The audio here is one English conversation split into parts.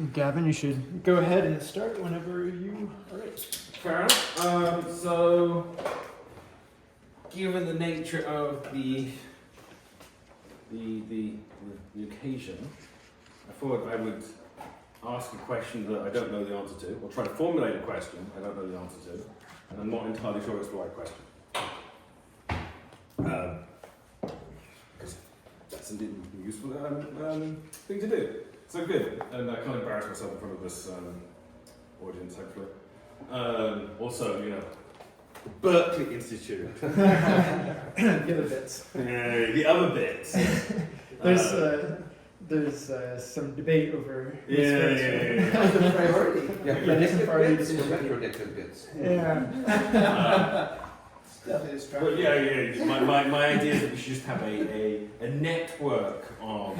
Gavin, you should go ahead and start whenever you are ready. Fair enough. So, given the nature of the occasion, I thought I would ask a question that I don't know the answer to, or try to formulate a question I don't know the answer to, and I'm not entirely sure it's the right question. Because that's indeed a useful thing to do. So good, and I can't embarrass myself in front of this audience, hopefully. Also, you know, the Berkeley Institute. The other bits. The other bits. There's some debate over The priority. different priorities. Retro-addictive bits. Yeah. But yeah. My idea is that we should just have a network of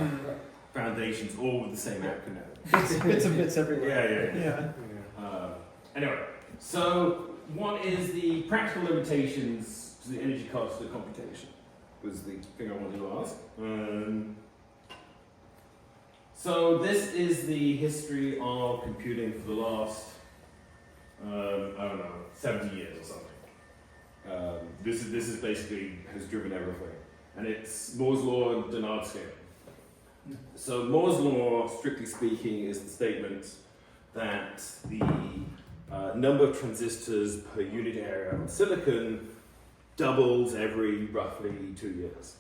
foundations, all with the same acronym. Bits and bits everywhere. Yeah. Anyway, so one is the practical limitations to the energy cost of computation, was the thing I wanted to ask. So this is the history of computing for the last, I don't know, 70 years or something. This is basically has driven everything, and it's Moore's law and Dennard scale. So Moore's law, strictly speaking, is the statement that the number of transistors per unit area of silicon doubles every roughly 2 years.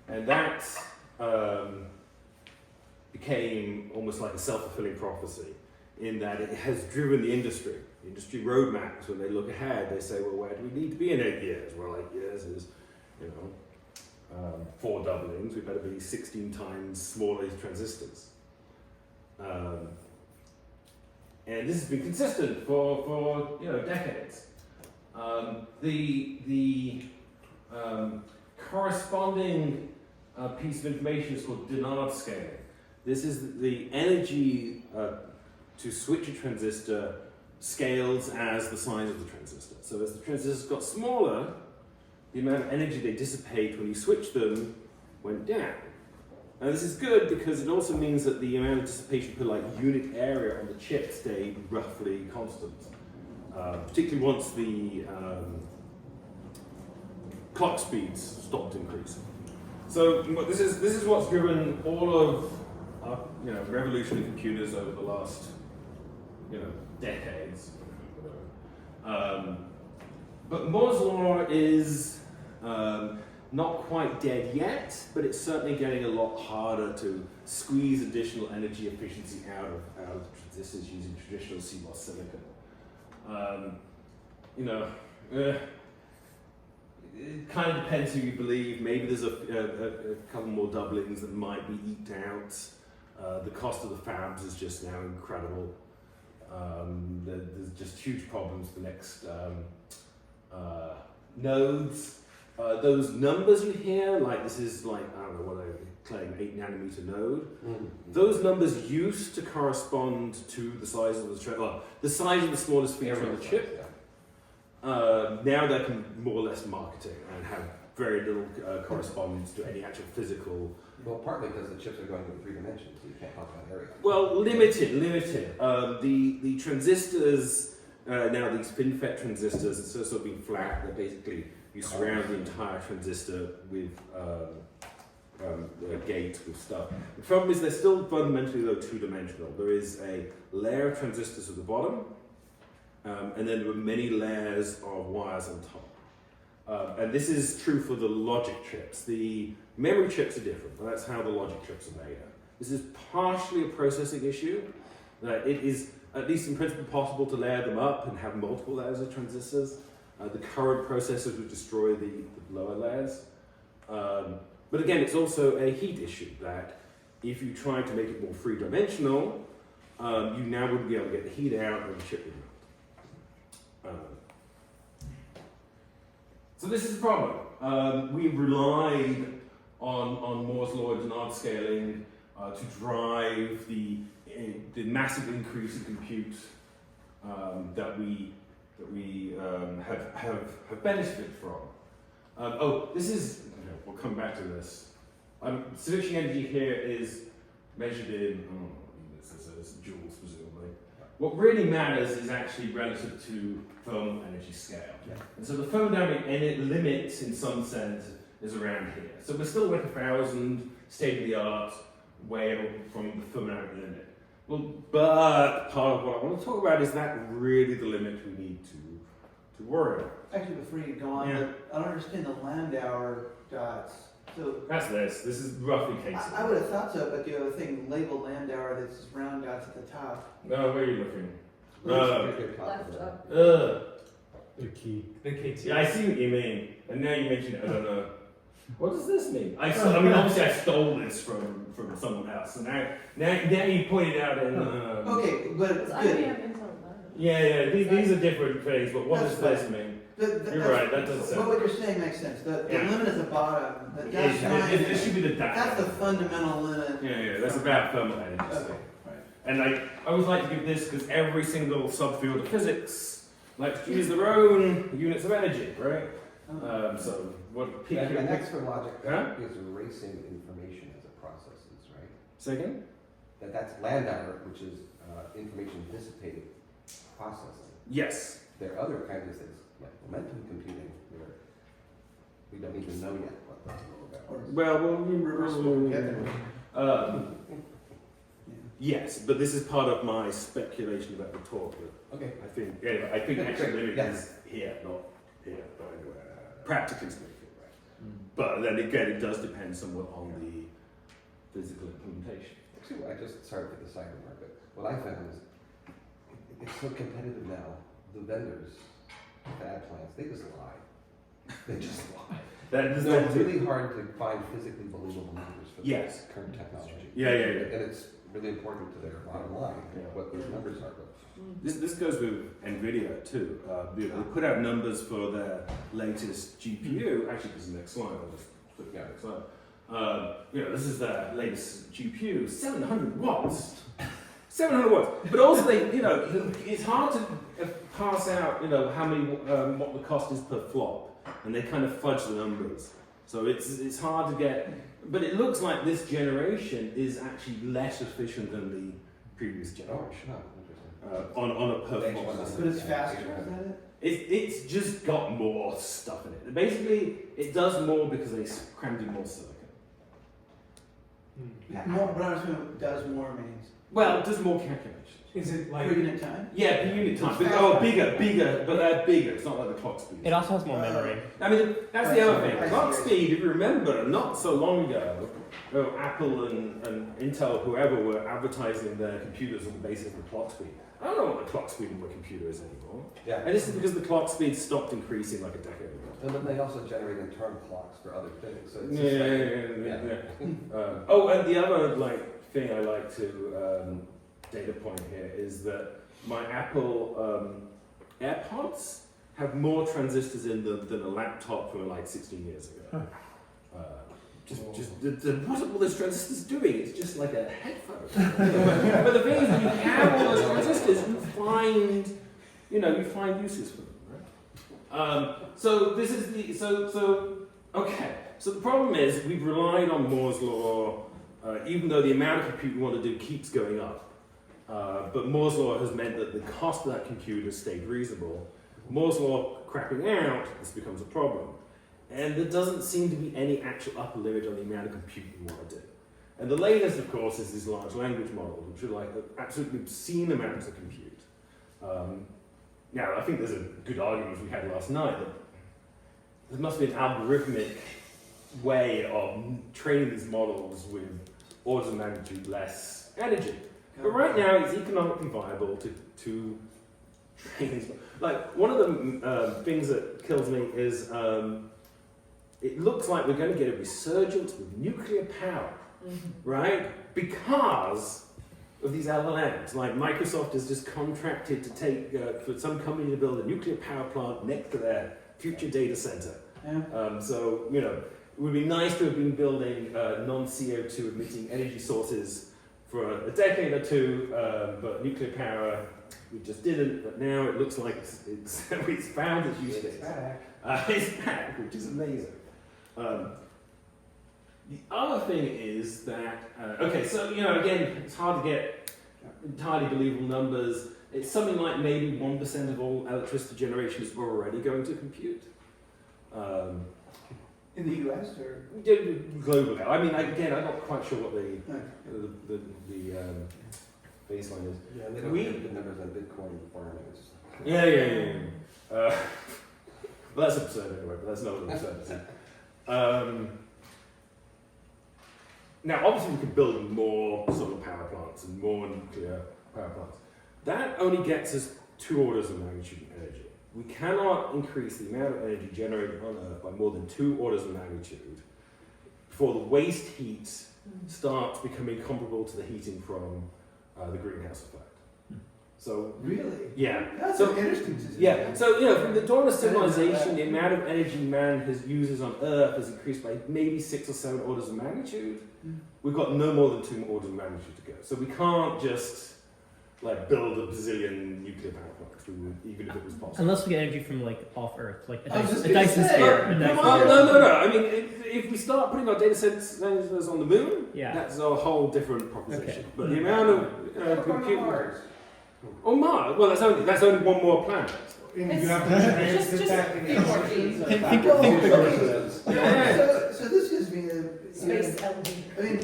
And that became almost like a self-fulfilling prophecy in that it has driven the industry. The industry roadmaps, when they look ahead, they say, well, where do we need to be in 8 years? Well, 8 years is, 4 doublings. We better be 16 times smaller transistors. And this has been consistent for decades. The corresponding piece of information is called Dennard scaling. This is the energy to switch a transistor scales as the size of the transistor. So as the transistors got smaller, the amount of energy they dissipate when you switch them went down. Now this is good because it also means that the amount of dissipation per unit area on the chip stayed roughly constant. Particularly once the clock speeds stopped increasing. So this is what's driven all of revolution in computers over the last decades. But Moore's law is not quite dead yet, but it's certainly getting a lot harder to squeeze additional energy efficiency out of transistors using traditional CMOS silicon. It kind of depends who you believe. Maybe there's a couple more doublings that might be eked out. The cost of the fabs is just now incredible. There's just huge problems for the next nodes. Those numbers you hear, this is I don't know what I claim, 8 nanometer node. Those numbers used to correspond to the size of the size of the smallest feature of the chip. Now they can more or less market it and have very little correspondence to any actual physical. Well, partly because the chips are going in 3 dimensions, so you can't talk about area. Well, limited. The transistors, now these FinFET transistors, instead of being flat, they're basically, you surround the entire transistor with a gate with stuff. The problem is they're still fundamentally, though, 2-dimensional. There is a layer of transistors at the bottom, and then there are many layers of wires on top. And this is true for the logic chips. The memory chips are different, but that's how the logic chips are made. This is partially a processing issue. That it is, at least in principle, possible to layer them up and have multiple layers of transistors. The current processors would destroy the lower layers. But again, it's also a heat issue that if you try to make it more 3-dimensional, you now wouldn't be able to get the heat out and the chip would melt. So this is the problem. We've relied on Moore's law and Dennard scaling to drive the massive increase in compute that we have benefited from. This is, we'll come back to this. Switching energy here is measured in, is joules, presumably. What really matters is actually relative to thermal energy scale. Yeah. And so the thermodynamic limit, in some sense, is around here. So we're still like 1,000 state-of-the-art way from the thermodynamic limit. Well, but part of what I want to talk about is that really the limit we need to worry about. Actually, before you go on, Yeah. I don't understand the Landauer dots. So That's this. This is roughly case. I would have thought so, but you have a thing labeled Landauer that's just round dots at the top. No, where are you looking? Left up. The key. The KT. Yeah, I see what you mean. And now you mention it, I don't know. What does this mean? I mean, obviously I stole this from someone else. So now you point it out in... Okay, but It's good. IBM Intel. Yeah, these are different things, but what does That's this mean? You're right, that doesn't sound- What you're saying makes sense. The Yeah. limit at the bottom, the dash line, It should be the dash. that's the fundamental limit. Yeah, that's about thermal energy. Okay, right. And I always like to give this because every single subfield of physics likes to use their own units of energy, right? So what peak And extra logic Huh? is erasing information as it processes, right? Second? That's Landauer, which is information dissipated processing. Yes. There are other kinds of things, like momentum computing, where we don't even know yet what that's all about. Well, Reversible together. yes, but this is part of my speculation about the talk. But Okay. I think actually limit Yes. is here, not here. But anyway, practically speaking, right? But then again, it does depend somewhat on the physical implementation. Actually, sorry for the sidebar, but what I found is it's so competitive now. The vendors, the ad plants, they just lie. They just lie. That does No, not it's really hard to find physically believable numbers for Yes. the current technology. Yeah. And it's really important to their bottom line, Yeah. what those numbers are. But This goes with NVIDIA too. They put out numbers for their latest GPU. Actually, this is the next slide. I'll just flip the next slide. This is their latest GPU, 700 watts. 700 watts. But also, it's hard to pass out, how many, what the cost is per flop, and they kind of fudge the numbers. So it's hard to get. But it looks like this generation is actually less efficient than the previous generation. On a per flop. But it's faster, is that it? It's just got more stuff in it. Basically, it does more because they crammed in more silicon. More, but I was saying what does more means. Well, it does more calculations. Is it Per like? unit time? Yeah, per unit time. It's But, faster. bigger, but they're bigger. It's not like the clock speed. It also has more memory. I mean, that's the other I thing. see. Clock speed, if you remember, not so long ago, Apple and Intel, whoever, were advertising their computers on the basis of the clock speed. I don't know what the clock speed of a computer is anymore. Yeah. And this is because the clock speed stopped increasing like a decade ago. And then they also generate internal clocks for other things. So it's Yeah. And the other thing I like to data point here is that my Apple AirPods have more transistors in them than a laptop from 16 years ago. What are all those transistors doing? It's just like a headphone. But the thing is, when you have all those transistors, you find uses for them, right? So this is okay. So the problem is we've relied on Moore's law, even though the amount of compute we want to do keeps going up. But Moore's law has meant that the cost of that compute has stayed reasonable. Moore's law crapping out, this becomes a problem. And there doesn't seem to be any actual upper limit on the amount of compute we want to do. And the latest, of course, is these large language models, which are absolutely obscene amounts of compute. Now, I think there's a good argument we had last night that there must be an algorithmic way of training these models with orders of magnitude less energy. But right now, it's economically viable to train these. One of the things that kills me is it looks like we're going to get a resurgence with nuclear power, right? Because of these LLMs. Like Microsoft has just contracted to take for some company to build a nuclear power plant next to their future data center. Yeah. So it would be nice to have been building non-CO2 emitting energy sources for a decade or two, but nuclear power, we just didn't. But now it looks like it's found its use case. It's back, which is amazing. The other thing is that, again, it's hard to get entirely believable numbers. It's something like maybe 1% of all electricity generation is already going to compute. In the US or? Globally. I mean, again, I'm not quite sure what the baseline is. Yeah, they don't get the numbers on Bitcoin farming. Yeah. Well, that's absurd anyway, but that's not an absurdity. Now, obviously, we could build more solar power plants and more nuclear power plants. That only gets us 2 orders of magnitude in energy. We cannot increase the amount of energy generated on Earth by more than 2 orders of magnitude before the waste heat starts becoming comparable to the heating from the greenhouse effect. So Really? yeah, That's so an interesting statistic. yeah, so from the dawn of civilization, the amount of energy man uses on Earth has increased by maybe 6 or 7 orders of magnitude. We've got no more than 2 orders of magnitude to go. So we can't just build a bazillion nuclear power plants, even if it was possible. Unless we get energy from off Earth, like a I was just Dyson gonna say, sphere. No. I mean, if we start putting our data centers on the moon, Yeah. that's a whole different proposition. Okay. But the amount of compute on Mars, well, that's only one more planet. You It's have just to think think So this gives me Space LD. I mean,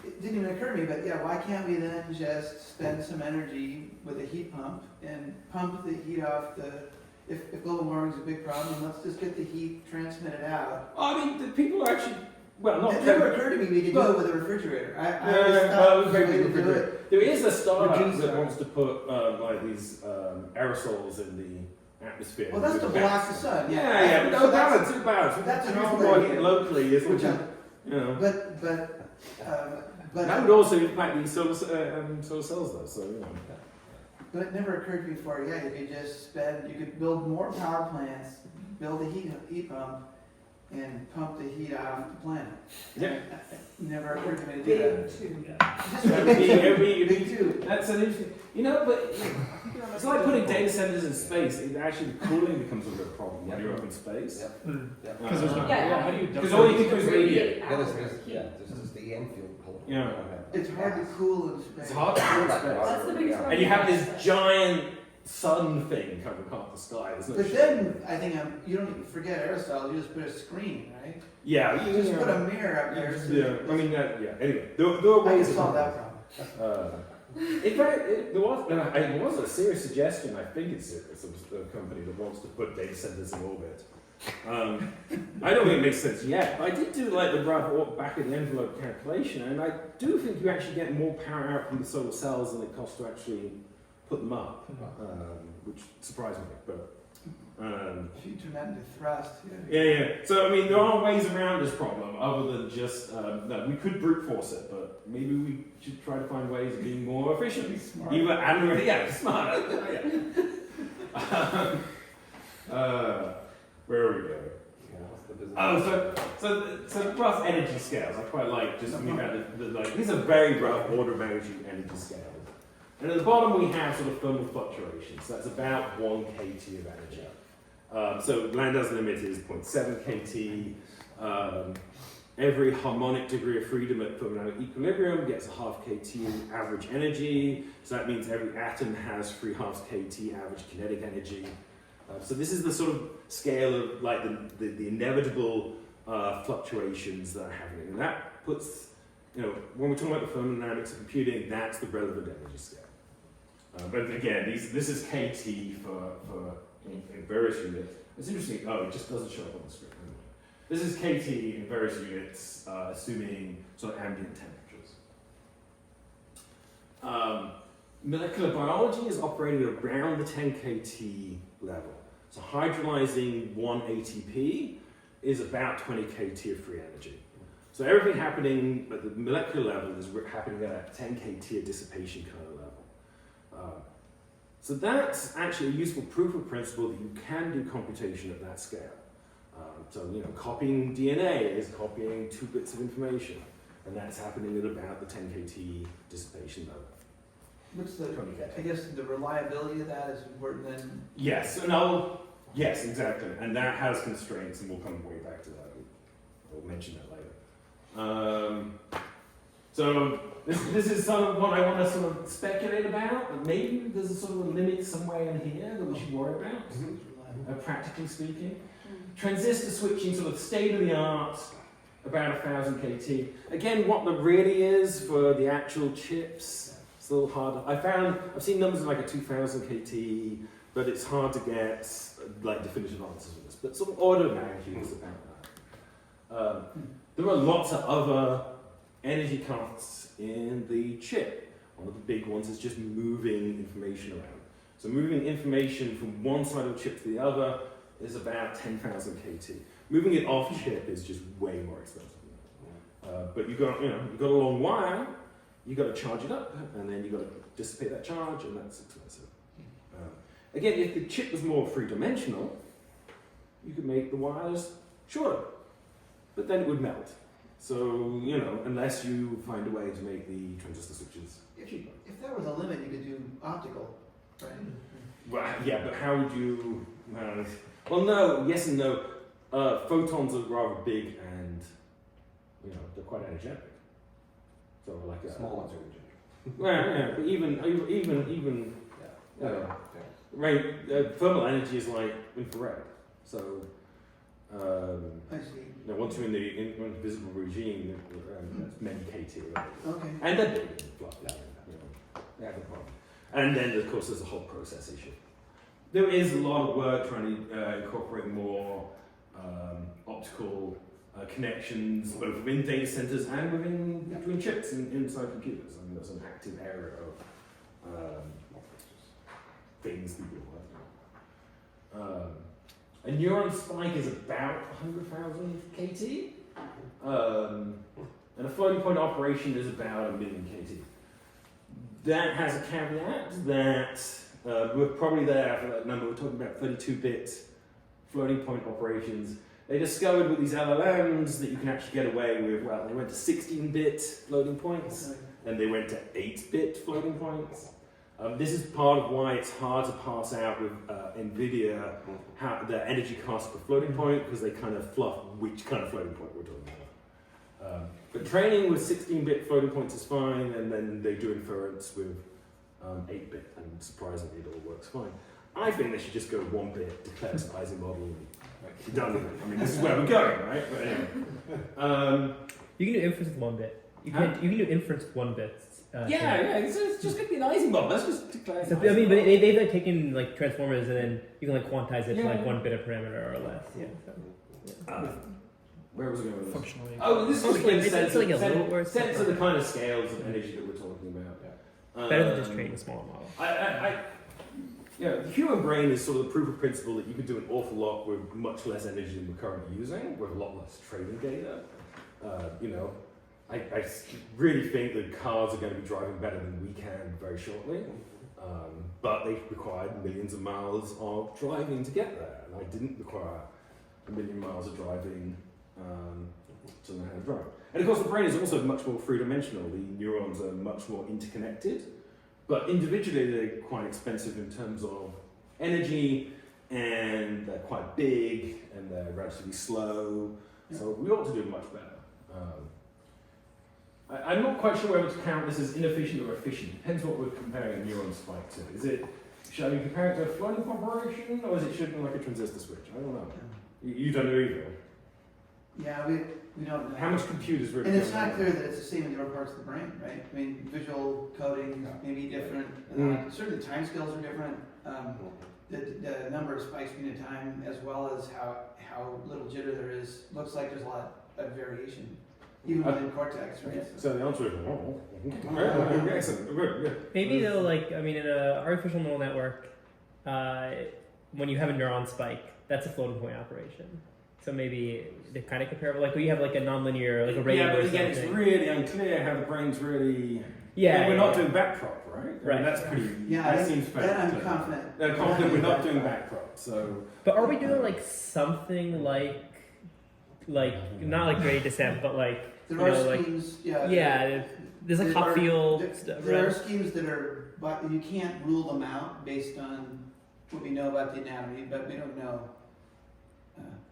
it didn't even occur to me, but yeah, why can't we then just spend some energy with a heat pump and pump the heat off if global warming is a big problem, let's just get the heat transmitted out. I mean, the people are actually, not It never occurred to me we could do it with a refrigerator. I always thought very the way to do refrigerator. it. There is a startup Reduce that our- wants to put these aerosols in the atmosphere. Well, that's to with block the bats. sun. Yeah, but So no balance, 2 balance. that's If an you all promote idea. it locally, it's Which but that would also impact the solar cells though, so But it never occurred to me before. Yeah, you could build more power plants, build a heat pump, and pump the heat off the planet. Yeah. It never occurred to me to do that. It'd be Big two. that's an interesting, but it's like putting data centers in space. Actually, the cooling becomes a real problem when you're up in space. Because there's no. Yeah. How do you? Because all you can do is radiate. This is the end field. Yeah. It's hard to cool in space. It's hard to cool in space. That's the biggest problem. And you have this giant sun thing coming up the sky. There's no But shade. then I think you don't even forget aerosols. You just put a screen, right? Yeah, You just put a mirror up there. So I mean, anyway, there are I ways can of solve that problem. in fact, there was a serious suggestion. I think it's serious. Of a company that wants to put data centers in orbit. I don't think it makes sense yet, but I did do the rough back of the envelope calculation, and I do think you actually get more power out from the solar cells than it costs to actually put them up, which surprised me. But If you turn that into thrust, yeah. So I mean, there are ways around this problem other than just no. We could brute force it, but maybe we should try to find ways of being more efficient. Smart. Smart. Where are we going? So the rough energy scales. I quite like just thinking about these are very rough order of magnitude energy scales. And at the bottom we have sort of thermal fluctuations. So that's about 1 kT of energy. So Landau's limit is 0.7 kT. Every harmonic degree of freedom at thermodynamic equilibrium gets a half kT average energy. So that means every atom has 3/2 kT average kinetic energy. So this is the sort of scale of the inevitable fluctuations that are happening. And that puts, when we're talking about the thermodynamics of computing, that's the relevant energy scale. But again, this is kT for in various units. It's interesting, it just doesn't show up on the screen. This is kT in various units, assuming sort of ambient temperatures. Molecular biology is operating around the 10 kT level. So hydrolyzing 1 ATP is about 20 kT of free energy. So everything happening at the molecular level is happening at 10 kT of dissipation kernel level. So that's actually a useful proof of principle that you can do computation at that scale. Copying DNA is copying 2 bits of information, and that's happening at about the 10 kT dissipation level. What's I guess the reliability of that is important then. Yes, yes, exactly, and that has constraints, and we'll come way back to that. We'll mention that later. So this is sort of what I want to sort of speculate about. But maybe there's a sort of a limit somewhere in here that we should worry about, practically speaking. Transistor switching, sort of state of the art, about 1,000 KT. Again, what the really is for the actual chips, it's a little hard. I've seen numbers of like a 2,000 KT, but it's hard to get like definitive answers on this. But sort of order of magnitude is about that. There are lots of other energy costs in the chip. One of the big ones is just moving information around. So moving information from one side of the chip to the other is about 10,000 KT. Moving it off chip is just way more expensive. But you've got a long wire, you've got to charge it up, and then you've got to dissipate that charge, and that's expensive. Again, if the chip was more three-dimensional, you could make the wires shorter, but then it would melt. So, unless you find a way to make the transistor switches cheaper. If there was a limit, you could do optical, right? Well, yeah, but how would you... well, no, yes and no. Photons are rather big and, they're quite energetic. So like Small ones are energetic. Well, yeah, but even right, thermal energy is like infrared. So, I see. once you're in the invisible regime, that's many KT. Right? Okay. And they're big and fluffy. They have a problem. And then, of course, there's the whole process issue. There is a lot of work trying to incorporate more optical connections, both within data centers and between chips inside computers. I mean, there's an active area of things people are working on. A neuron spike is about 100,000 KT, and a floating point operation is about 1 million KT. That has a caveat that we're probably there for that number. We're talking about 32-bit floating point operations. They discovered with these LLMs that you can actually get away with, well, they went to 16-bit floating points, and they went to 8-bit floating points. This is part of why it's hard to parse out with NVIDIA how the energy cost per floating point, because they kind of fluff which kind of floating point we're talking about. But training with 16-bit floating points is fine, and then they do inference with 8-bit, and surprisingly it all works fine. I think they should just go 1-bit, declare this Ising model, and be done with it. I mean, this is where we're going, right? But anyway. You can do inference with 1 bit. You can do inference with 1 bit. It's just going to be an Ising model. Let's just declare. So, I mean, but they've like taken like transformers and then you can like quantize it to like 1 bit a parameter or less. Yeah. So, where was I going with this? Functionally. Oh, this is like, it's like a little worse. Sense of the kind of scales of energy that we're talking about. better than just training a smaller model. The human brain is sort of the proof of principle that you can do an awful lot with much less energy than we're currently using, with a lot less training data. I really think that cars are going to be driving better than we can very shortly, but they required millions of miles of driving to get there, and I didn't require 1 million miles of driving to learn how to drive. And of course the brain is also much more three-dimensional. The neurons are much more interconnected, but individually they're quite expensive in terms of energy, and they're quite big, and they're relatively slow, so we ought to do much better. I'm not quite sure whether to count this as inefficient or efficient. Depends what we're comparing a neuron spike to. Shall we compare it to a floating operation, or is it should be like a transistor switch? I don't know. You don't know either. Yeah, we don't know. How much compute is really And it's going not on? clear that it's the same in your parts of the brain, right? I mean, visual coding may be different. Certainly time scales are different. The number of spikes being a time, as well as how little jitter there is, looks like there's a lot of variation, even within cortex, right? So the answer is excellent. Good, yeah. Maybe though, like, I mean, in an artificial neural network, when you have a neuron spike, that's a floating point operation. So maybe they're kind of comparable. Like, when you have like a nonlinear, like a radio Yeah, or but something. again, it's really unclear how the brain's really. Yeah, we're yeah, not yeah. doing backprop, right? I Right. mean, that's pretty. Yeah, that seems fair. that I'm confident. Confident we're not doing backprop. So. But are we doing like something like not like gradient descent, but like There you are know, like schemes, there's like hot field stuff, There are right? schemes that are, but you can't rule them out based on what we know about the anatomy, but we don't know.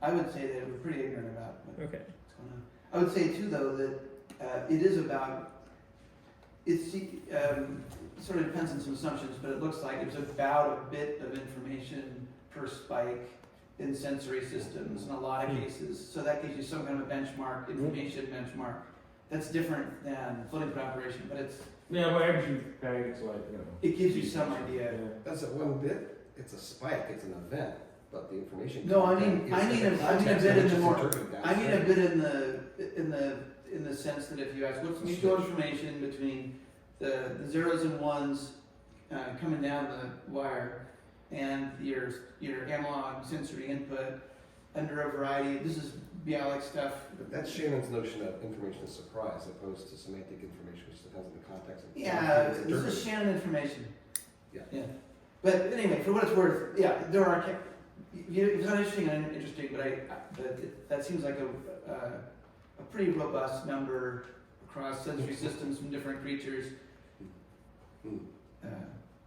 I would say that we're pretty ignorant about what's Okay. going on. I would say too, though, that it is about it's, sort of depends on some assumptions, but it looks like it's about a bit of information per spike in sensory systems in a lot of cases. So that gives you some kind of a benchmark, information benchmark. That's different than floating point operation, but Yeah, but every bag it's like, it gives you some idea. That's at one bit, it's a spike, it's an event, but the information. No, I content mean is a the bit context in which the is more. interpreted I mean a downstream. bit in the sense that if you ask what's the mutual information between the zeros and ones coming down the wire and your analog sensory input under a variety. This is Bialik stuff. But that's Shannon's notion of information as surprise, opposed to semantic information, which depends on the context. And Yeah, it's this interpreted. is Shannon information. Yeah. But anyway, for what it's worth, yeah, there are. It's not interesting, but that seems like a pretty robust number across sensory systems from different creatures.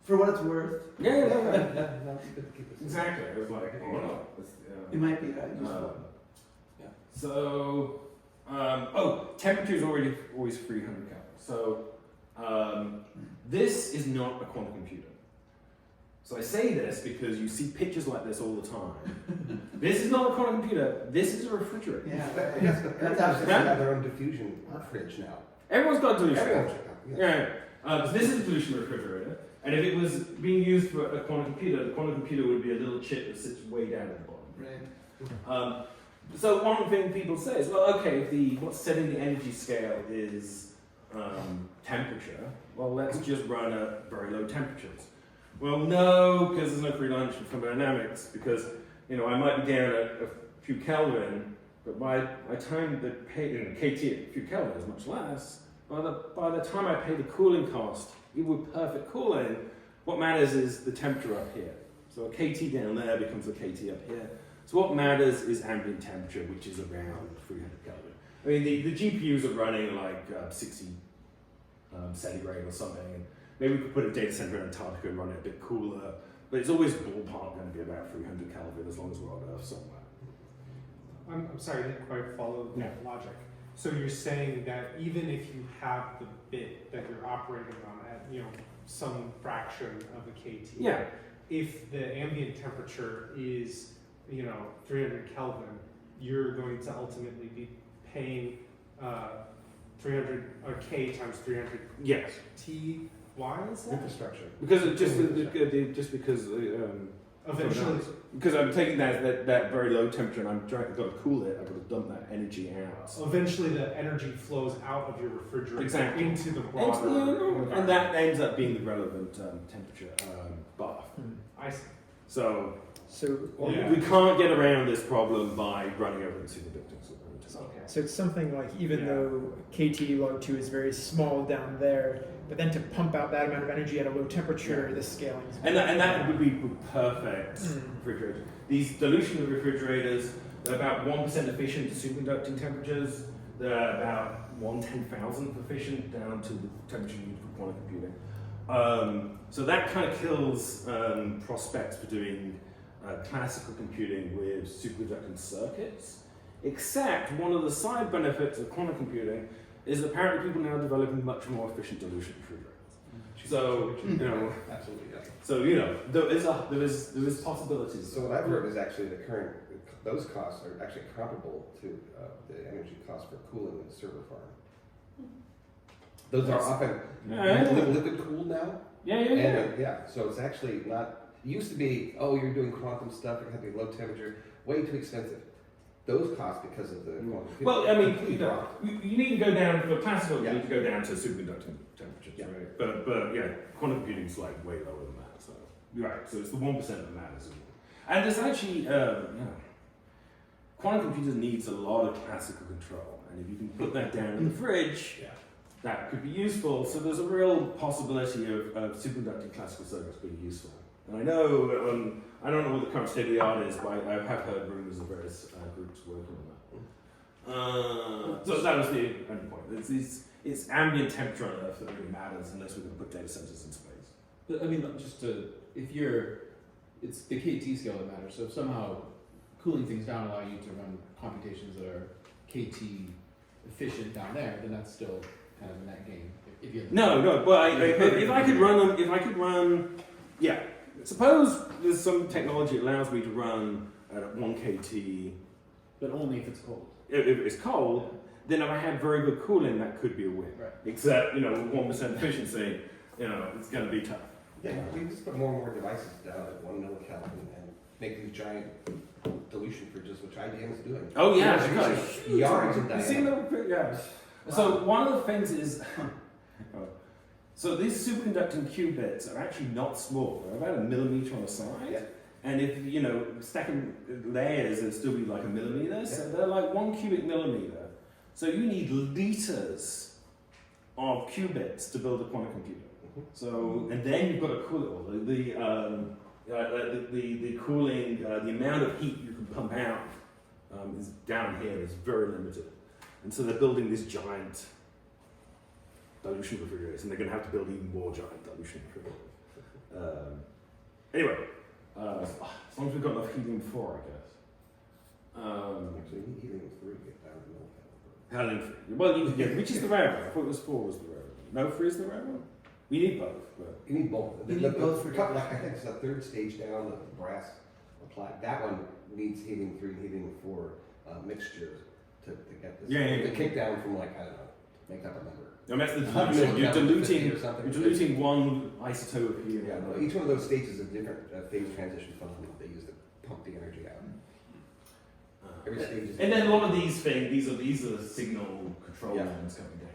For what it's worth, Yeah, No, it's good to keep it simple. exactly. It was like, oh no. it might be useful. So, temperature is always 300 Kelvin. So, this is not a quantum computer. So I say this because you see pictures like this all the time. This is not a quantum computer. This is a refrigerator. Yeah, Yes, but That's everyone's absolutely- got their own diffusion fridge now. Everyone's got a dilution. Everyone's Yeah. So this is a dilution refrigerator, and if it was being used for a quantum computer, the quantum computer would be a little chip that sits way down at the bottom. right. So one thing people say is, well, okay, if what's setting the energy scale is temperature, well, let's just run at very low temperatures. Well, no, because there's no free lunch in thermodynamics, because I might be down at a few Kelvin, but by the time the KT at a few Kelvin is much less. By the time I pay the cooling cost, even with perfect cooling, what matters is the temperature up here. So a KT down there becomes a KT up here. So what matters is ambient temperature, which is around 300 Kelvin. I mean, the GPUs are running like 60 centigrade or something, and maybe we could put a data center in Antarctica and run it a bit cooler, but it's always ballpark going to be about 300 Kelvin as long as we're on Earth somewhere. I'm sorry, I didn't quite follow that logic. So you're saying that even if you have the bit that you're operating on at, some fraction of a KT, Yeah. if the ambient temperature is, 300 Kelvin, you're going to ultimately be paying 300 or K times 300 Yes. T. Why is that? Infrastructure. Because because Eventually, because I'm taking that very low temperature and I've got to cool it, I've got to dump that energy out. eventually the energy flows out of your refrigerator Exactly. into the broader And environment. that ends up being the relevant temperature bath. I see. So Yeah. we can't get around this problem by running over the superconducting. Okay. So it's something like even Yeah. though KT log 2 is very small down there, but then to pump out that amount of energy at a low temperature, the scaling is And that would be perfect refrigerators. These dilution refrigerators, they're about 1% efficient to superconducting temperatures. They're about 1/10,000th efficient down to the temperature used for quantum computing. So that kind of kills prospects for doing classical computing with superconducting circuits. Except one of the side benefits of quantum computing is apparently people now are developing much more efficient dilution refrigerators. So Absolutely, yeah. So there is possibilities. So what I've heard is actually those costs are actually comparable to the energy cost for cooling a server farm. Those are often liquid cooled now. Yeah. So it's actually not. It used to be, you're doing quantum stuff, you're having low temperature, way too expensive. Those costs because of the quantum. Well, I mean, completely dropped. you need to go down for classical. Yeah. You need to go down to superconducting temperatures, Yeah. right? But yeah, quantum computing is like way lower than that. So you're right. So it's the 1% that matters. And there's actually, quantum computer needs a lot of classical control, and if you can put that down in the fridge, that could be useful. So there's a real possibility of superconducting classical circuits being useful. And I know, I don't know what the current state of the art is, but I have heard rumors of various groups working on that. So that was the only point. It's ambient temperature on Earth that really matters unless we can put data centers in space. But I mean, it's the KT scale that matters. So if somehow cooling things down allow you to run computations that are KT efficient down there, then that's still kind of in that game. If you have No, but if I could run, yeah. Suppose there's some technology that allows me to run at 1 kT. but only if it's cold. If it's cold, then if I had very good cooling, that could be a win. Right. Except, with 1% efficiency, it's going to be tough. Yeah, we just put more and more devices down at 1 millikelvin and make these giant dilution fridges, which IBM is doing. Oh yeah, It's usually yards in you see diameter. yeah. So one of the things is, so these superconducting qubits are actually not small. They're about 1 millimeter on the side. Yeah. And if, stacking layers, it'd still be like 1 millimeter. So they're like 1 cubic millimeter. So you need liters of qubits to build a quantum computer. So, and then you've got to cool it all. The cooling, the amount of heat you can pump out is down here is very limited. And so they're building this giant dilution refrigerators, and they're going to have to build even more giant dilution refrigerators. Anyway, as long as we've got enough helium-4, I guess. Actually, you need helium-3 to get down to Helium-3. Well, which is the rare one? I thought it was 4 was the rare one. No, 3 is the rare one? We need both. But. You need both. You need both for I think it's the third stage down, the brass applied. That one needs helium-3 and helium-4 mixtures to get this. Yeah. The kick down from make up a number. No, that's the You're you're diluting one isotope of helium. Yeah, no, each one of those stages is a different phase transition funnel that they use to pump the energy out. Every stage is. And then a lot of these things, these are signal control lines coming down.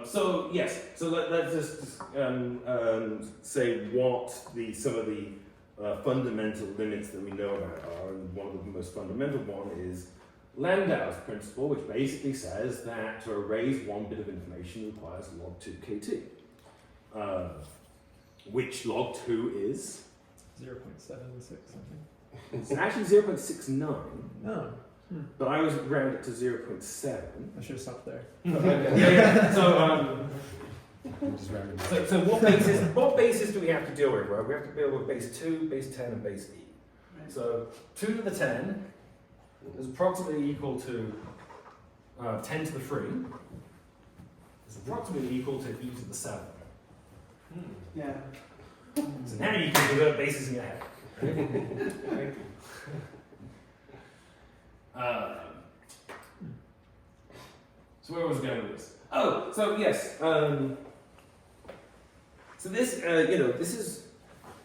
So yes, so let's just say what some of the fundamental limits that we know about are, and one of the most fundamental one is Landau's principle, which basically says that to erase one bit of information requires log 2 kT, which log 2 is 0.76 something. it's actually 0.69. Oh, But I was round it to 0.7. I should have stopped there. Yeah. Just rounded So what bases do we have to deal with? Right? We have to deal with base 2, base 10, and base E. So 2 to the 10 is approximately equal to 10 to the 3. It's approximately equal to E to the 7. Yeah. So now you can convert bases in your head. So where was I going with this? Oh, so yes. So this,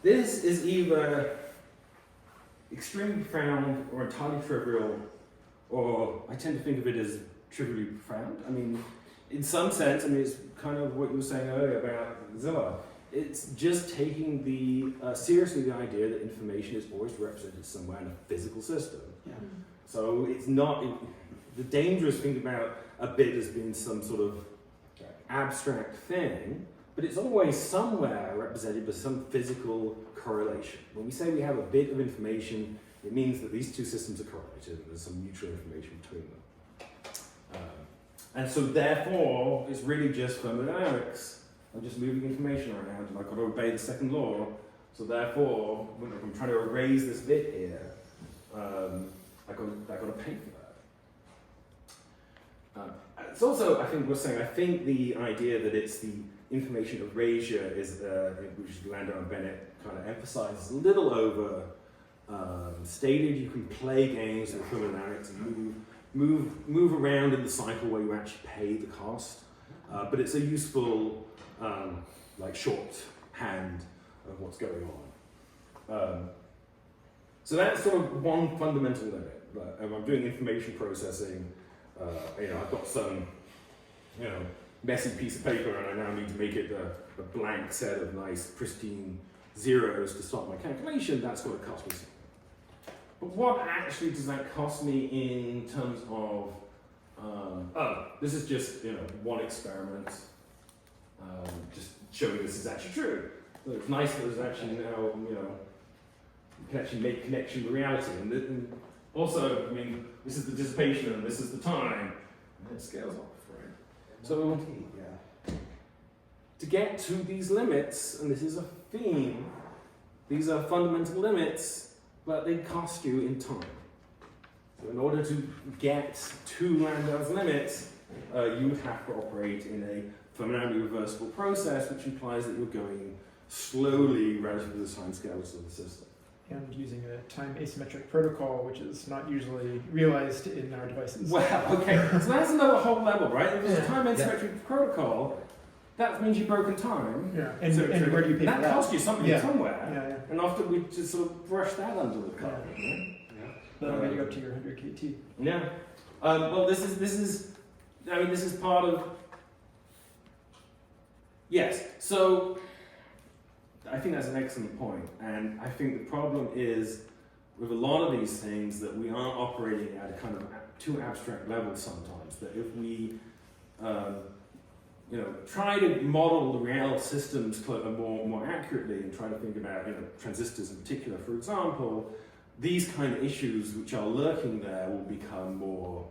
this is either extremely profound or entirely trivial, or I tend to think of it as trivially profound. I mean, in some sense, it's kind of what you were saying earlier about Zilla. It's just taking seriously the idea that information is always represented somewhere in a physical system. Yeah. So it's not, the dangerous thing about a bit as being some sort of abstract thing, but it's always somewhere represented by some physical correlation. When we say we have a bit of information, it means that these two systems are correlated and there's some mutual information between them. And so therefore, it's really just thermodynamics. I'm just moving information around and I've got to obey the second law. So therefore, when I'm trying to erase this bit here, I've got to pay for that. It's also, I think the idea that it's the information erasure is, which Landau and Bennett kind of emphasize, a little over stated. You can play games with thermodynamics and move around in the cycle where you actually pay the cost, but it's a useful shorthand of what's going on. So that's sort of one fundamental limit. If I'm doing information processing, I've got some, messy piece of paper and I now need to make it a blank set of nice, pristine zeros to start my calculation. That's going to cost me something. But what actually does that cost me in terms of, this is just, one experiment, just showing this is actually true. So it's nice that there's actually now, you can actually make a connection with reality. And also, this is the dissipation and this is the time, and it scales off, right? So, to get to these limits, and this is a theme, these are fundamental limits, but they cost you in time. in order to get to Landau's limits, you would have to operate in a thermodynamically reversible process, which implies that you're going slowly relative to the timescales of the system. And using a time asymmetric protocol, which is not usually realized in our devices. Wow, okay, so that's another whole level, right? If there's a Yeah. time asymmetric protocol, that means you've broken time. Yeah, and, So- and where do you pay for That that? cost you something Yeah. somewhere. Yeah, And often we just sort of brush that under the carpet. yeah. That'll get you up to your 100 KT. Yeah. Well, this is part of. Yes. So I think that's an excellent point, and I think the problem is with a lot of these things that we are operating at a kind of too abstract level sometimes. That if we, try to model the real systems more accurately and try to think about transistors in particular, for example, these kind of issues which are lurking there will become more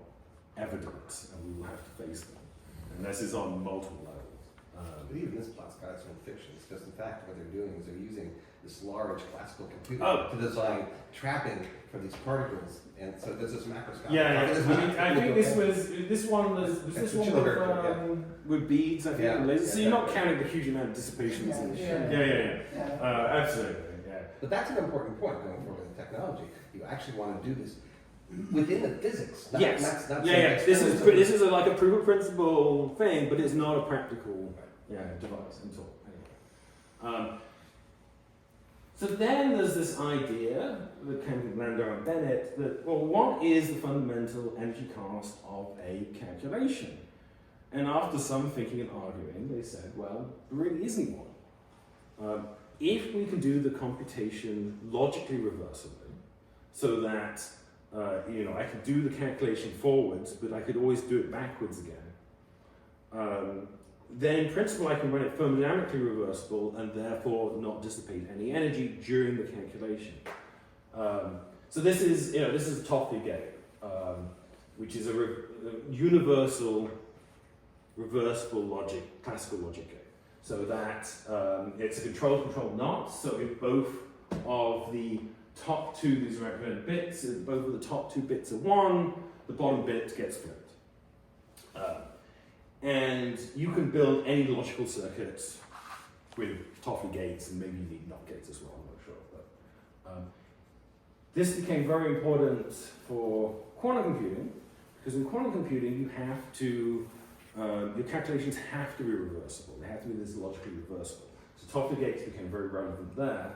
evident, and we will have to face them. And this is on multiple levels. But even this plot's got its own fictions, because in fact what they're doing is they're using this large classical computer to design trapping for these particles, and so there's this macroscopic. I think this one was with beads, I think. Yeah. and lasers. So you're not Yeah. counting the huge amount of dissipation. Yeah. Yeah. Absolutely. Yeah. But that's an important point going forward with technology. You actually want to do this within the physics. Not, Yes. Not some This external- is like a proof of principle thing, but it's not a practical device at all. So then there's this idea that came from Landau and Bennett that, well, what is the fundamental energy cost of a calculation? And after some thinking and arguing, they said, well, there really isn't one. If we can do the computation logically reversibly, so that I could do the calculation forwards, but I could always do it backwards again, then in principle I can run it thermodynamically reversible and therefore not dissipate any energy during the calculation. So this is a Toffoli gate, which is a universal reversible logic, classical logic gate. So that it's a control not. So if both of the top two, these are represented bits, if both of the top two bits are 1, the bottom bit gets flipped. And you can build any logical circuits with Toffoli gates, and maybe you need NOT gates as well, I'm not sure. But this became very important for quantum computing, because in quantum computing you have to, your calculations have to be reversible. They have to be this logically reversible. So Toffoli gates became very relevant there.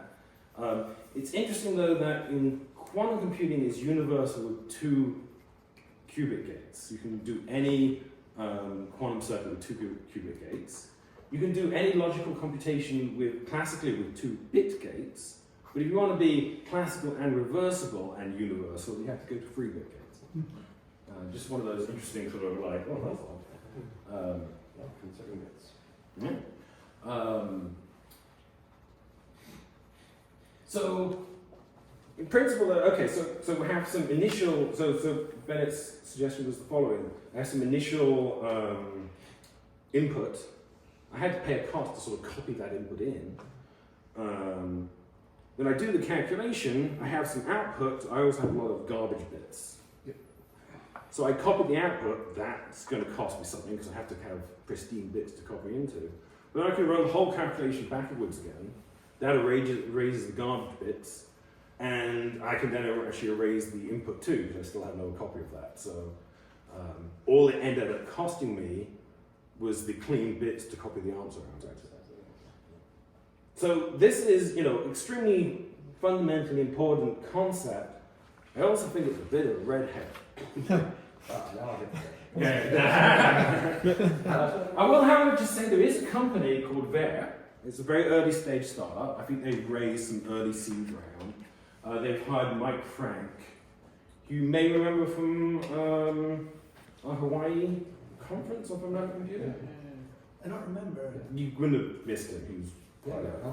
It's interesting though that in quantum computing is universal with 2 qubit gates. You can do any quantum circuit with 2 qubit gates. You can do any logical computation classically with 2-bit gates, but if you want to be classical and reversible and universal, you have to go to 3-bit gates. Just one of those interesting sort of like, oh, that's odd. considering bits. Yeah. So, in principle, so we have some initial, so Bennett's suggestion was the following. I have some initial input. I had to pay a cost to sort of copy that input in. When I do the calculation, I have some output. I also have a lot of garbage bits. Yep. So I copied the output. That's going to cost me something because I have to have pristine bits to copy into. But then I can run the whole calculation backwards again. That erases the garbage bits. And I can then actually erase the input too, because I still have no copy of that. So all it ended up costing me was the clean bits to copy the answer out. So this is, extremely fundamentally important concept. I also think it's a bit of a red herring. Now I get that. I will, however, just say there is a company called Ver. It's a very early stage startup. I think they've raised some early seed round. They've hired Mike Frank. You may remember from a Hawaii conference of American Computer. I don't remember. You wouldn't have missed him. He was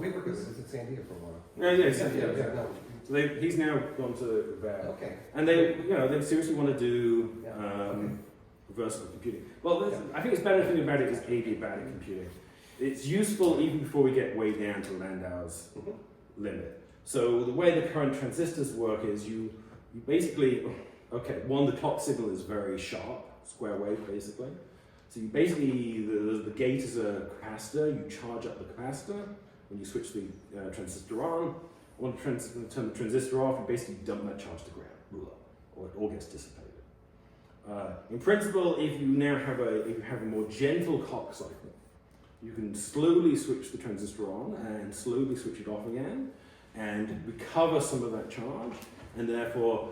We worked with San Diego for a while. Yeah. No. So he's now gone to Ver. Okay. And they seriously want to do Okay. reversible computing. Well, I think it's better thing about it is adiabatic computing. It's useful even before we get way down to Landau's limit. So the way the current transistors work is you basically, Okay, one, the clock signal is very sharp, square wave basically. So you basically, the gate is a capacitor, you charge up the capacitor. When you switch the transistor on, want to turn the transistor off, you basically dump that charge to ground, or it all gets dissipated. In principle, if you now have a more gentle clock cycle, you can slowly switch the transistor on and slowly switch it off again, and recover some of that charge, and therefore,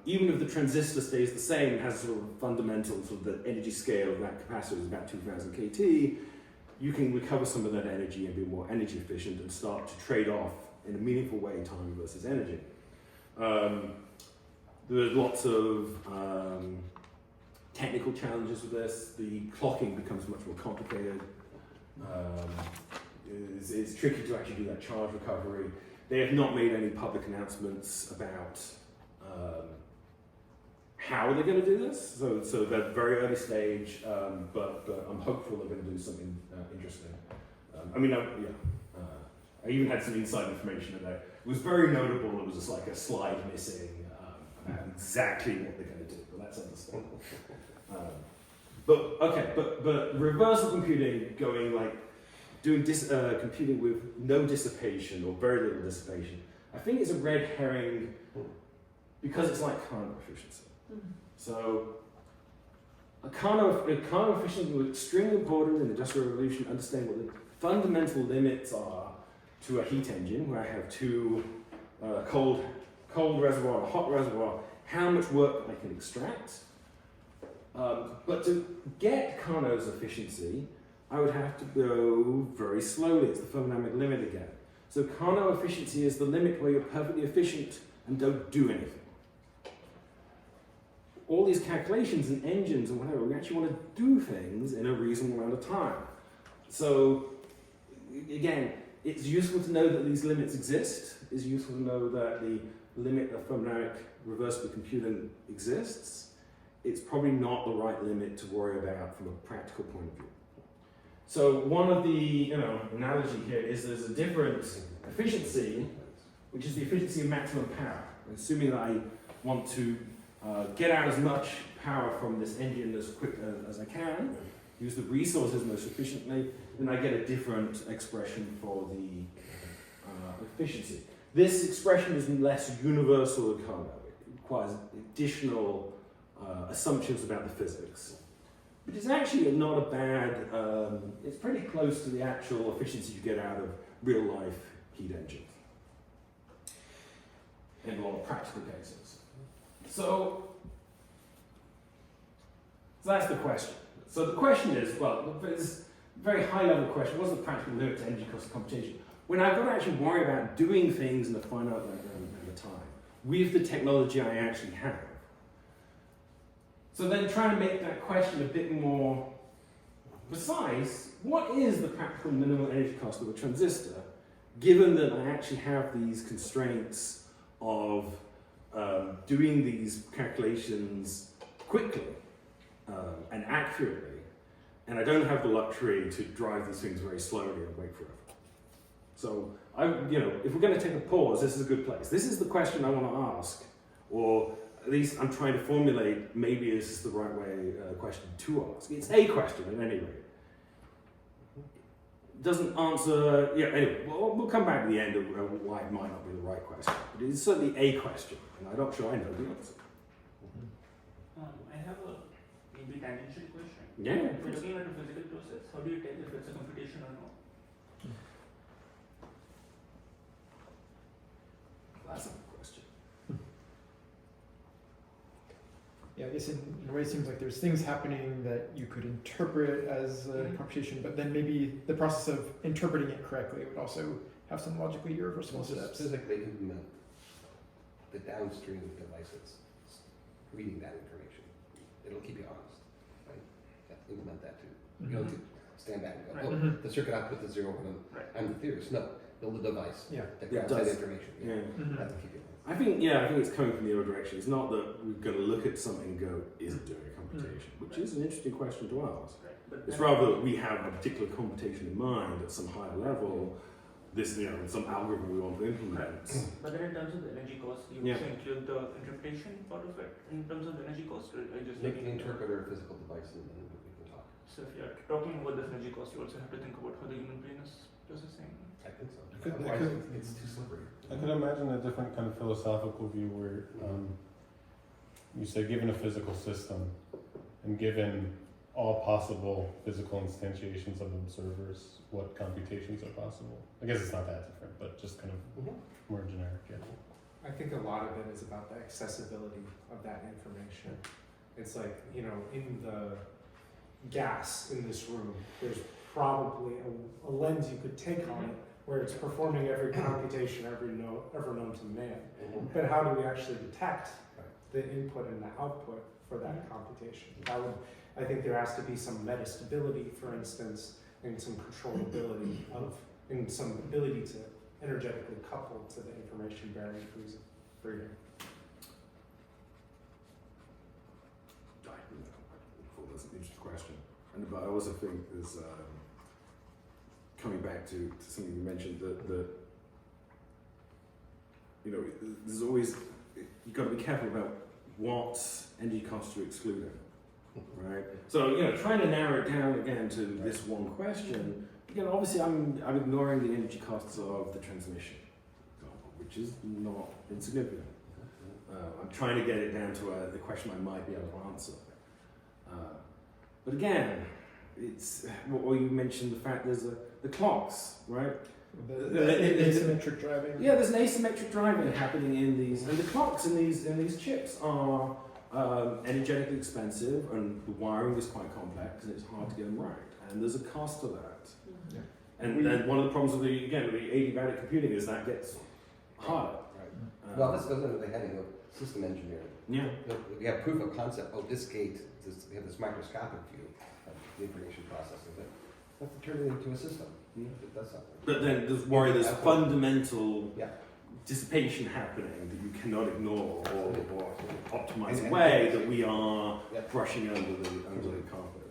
even if the transistor stays the same, it has sort of fundamental, sort of the energy scale of that capacitor is about 2000 kT, you can recover some of that energy and be more energy efficient and start to trade off in a meaningful way time versus energy. There's lots of technical challenges with this. The clocking becomes much more complicated. It's tricky to actually do that charge recovery. They have not made any public announcements about how they're going to do this. So they're very early stage, but I'm hopeful they're going to do something interesting. I even had some inside information in there. It was very notable. It was just like a slide missing about exactly what they're going to do, but that's understandable. But reversal computing, going like doing computing with no dissipation or very little dissipation, I think it's a red herring because it's like Carnot efficiency. So a Carnot efficiency was extremely important in the Industrial Revolution. Understand what the fundamental limits are to a heat engine, where I have two cold reservoir and a hot reservoir, how much work I can extract. But to get Carnot's efficiency, I would have to go very slowly. It's the thermodynamic limit again. So Carnot efficiency is the limit where you're perfectly efficient and don't do anything. All these calculations and engines and whatever, we actually want to do things in a reasonable amount of time. So again, it's useful to know that these limits exist. It's useful to know that the limit of thermodynamic reversible computing exists. It's probably not the right limit to worry about from a practical point of view. So one of the analogy here is there's a different efficiency, which is the efficiency of maximum power. Assuming that I want to get out as much power from this engine as quick as I can, use the resources most efficiently, then I get a different expression for the efficiency. This expression is less universal than Carnot. It requires additional assumptions about the physics. But it's actually not a bad, it's pretty close to the actual efficiency you get out of real life heat engines in a lot of practical cases. So that's the question. So the question is, well, it's a very high level question. What's the practical limit to energy cost of computation? When I've got to actually worry about doing things in a finite amount of time with the technology I actually have. So then trying to make that question a bit more precise, what is the practical minimal energy cost of a transistor, given that I actually have these constraints of doing these calculations quickly and accurately, and I don't have the luxury to drive these things very slowly and wait forever. So, if we're going to take a pause, this is a good place. This is the question I want to ask, or at least I'm trying to formulate, maybe this is the right way question to ask. It's a question at any rate. It doesn't answer, anyway, we'll come back to the end of why it might not be the right question. But it is certainly a question, and I'm not sure I know the answer. I have a maybe tangential question. Yeah. If you're looking at a physical process, how do you tell if it's a computation or not? That's a good question. Yeah, I guess in a way it seems like there's things happening that you could interpret as a computation, but then maybe the process of interpreting it correctly would also have some logically irreversible steps. Physically implement the downstream devices reading that information. It'll keep you honest, right? Yeah, implement that too. You don't stand back and go, Right. the circuit output is 0 1. Right. I'm the theorist. No, build a device Yeah. that It grabs that does. information. Yeah. That'll keep you honest. I think it's coming from the other direction. It's not that we're going to look at something and go, is it doing a computation? Which is an interesting question to ask. Right. But It's then- rather that we have a particular computation in mind at some higher level this, some algorithm we want to implement. But then in terms of the energy cost, you Yeah. also include the interpretation part of it in terms of the energy cost, or are you just Make taking the interpreter a physical device and then we can talk. So if you're talking about this energy cost, you also have to think about how the human brain is processing. I think so. Could- Otherwise, could- it's too slippery. I could imagine a different kind of philosophical view where you say, given a physical system and given all possible physical instantiations of observers, what computations are possible? I guess it's not that different, but just kind of more generic. Yeah. I think a lot of it is about the accessibility of that information. It's like, in the gas in this room, there's probably a lens you could take on it where it's performing every computation ever known to man. But how do we actually detect the input and the output for that computation? I think there has to be some metastability, for instance, and some controllability and some ability to energetically couple to the information bearing degrees of freedom. That's an interesting question. But I also think there's, coming back to something you mentioned, that there's always, you've got to be careful about what energy costs you're excluding, right? So, trying to narrow it down again to this one question, obviously I'm ignoring the energy costs of the transmission, which is not insignificant. I'm trying to get it down to the question I might be able to answer. But again, it's, or you mentioned the fact there's the clocks, right? The asymmetric driving. Yeah, there's an asymmetric driving happening in these, and the clocks in these chips are energetically expensive, and the wiring is quite complex, and it's hard to get them right. And there's a cost to that. Yeah. And one of the problems with the adiabatic computing is that gets harder. Right. Well, this goes under the heading of system engineering. Yeah. We have proof of concept. Oh, this gate. We have this microscopic view of the information processing, but we have to turn it into a system. It does something. But then there's fundamental Yeah. dissipation happening that you cannot ignore or optimize And- away that we are Yeah. brushing under the carpet.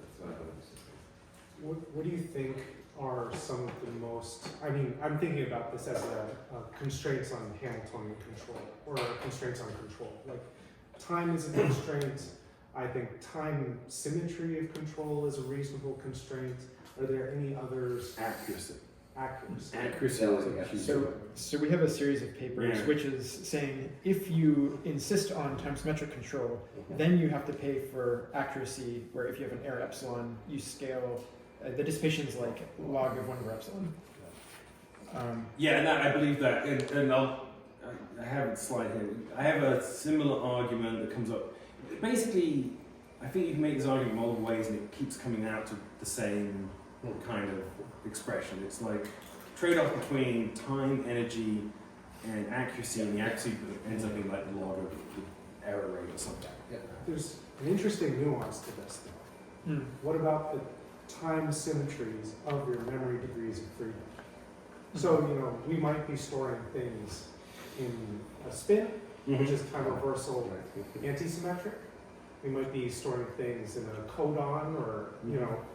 What do you think are some of the most, I'm thinking about this as a constraints on Hamiltonian control, or constraints on control. Like, time is a constraint. I think time symmetry of control is a reasonable constraint. Are there any others? Accuracy. Accuracy. So we have a series of papers Yeah. which is saying if you insist on time symmetric control, then you have to pay for accuracy, where if you have an error epsilon, you scale, the dissipation is like log of 1 over epsilon. Yeah, and I believe that, and I have a slide here. I have a similar argument that comes up. Basically, I think you can make this argument in multiple ways, and it keeps coming out to the same kind of expression. It's like trade-off between time, energy, and accuracy, and the accuracy ends up being like the log of the error rate or something. Yeah. There's an interesting nuance to this, though. What about the time symmetries of your memory degrees of freedom? So, we might be storing things in a spin, which is time reversal anti-symmetric. We might be storing things in a codon, or,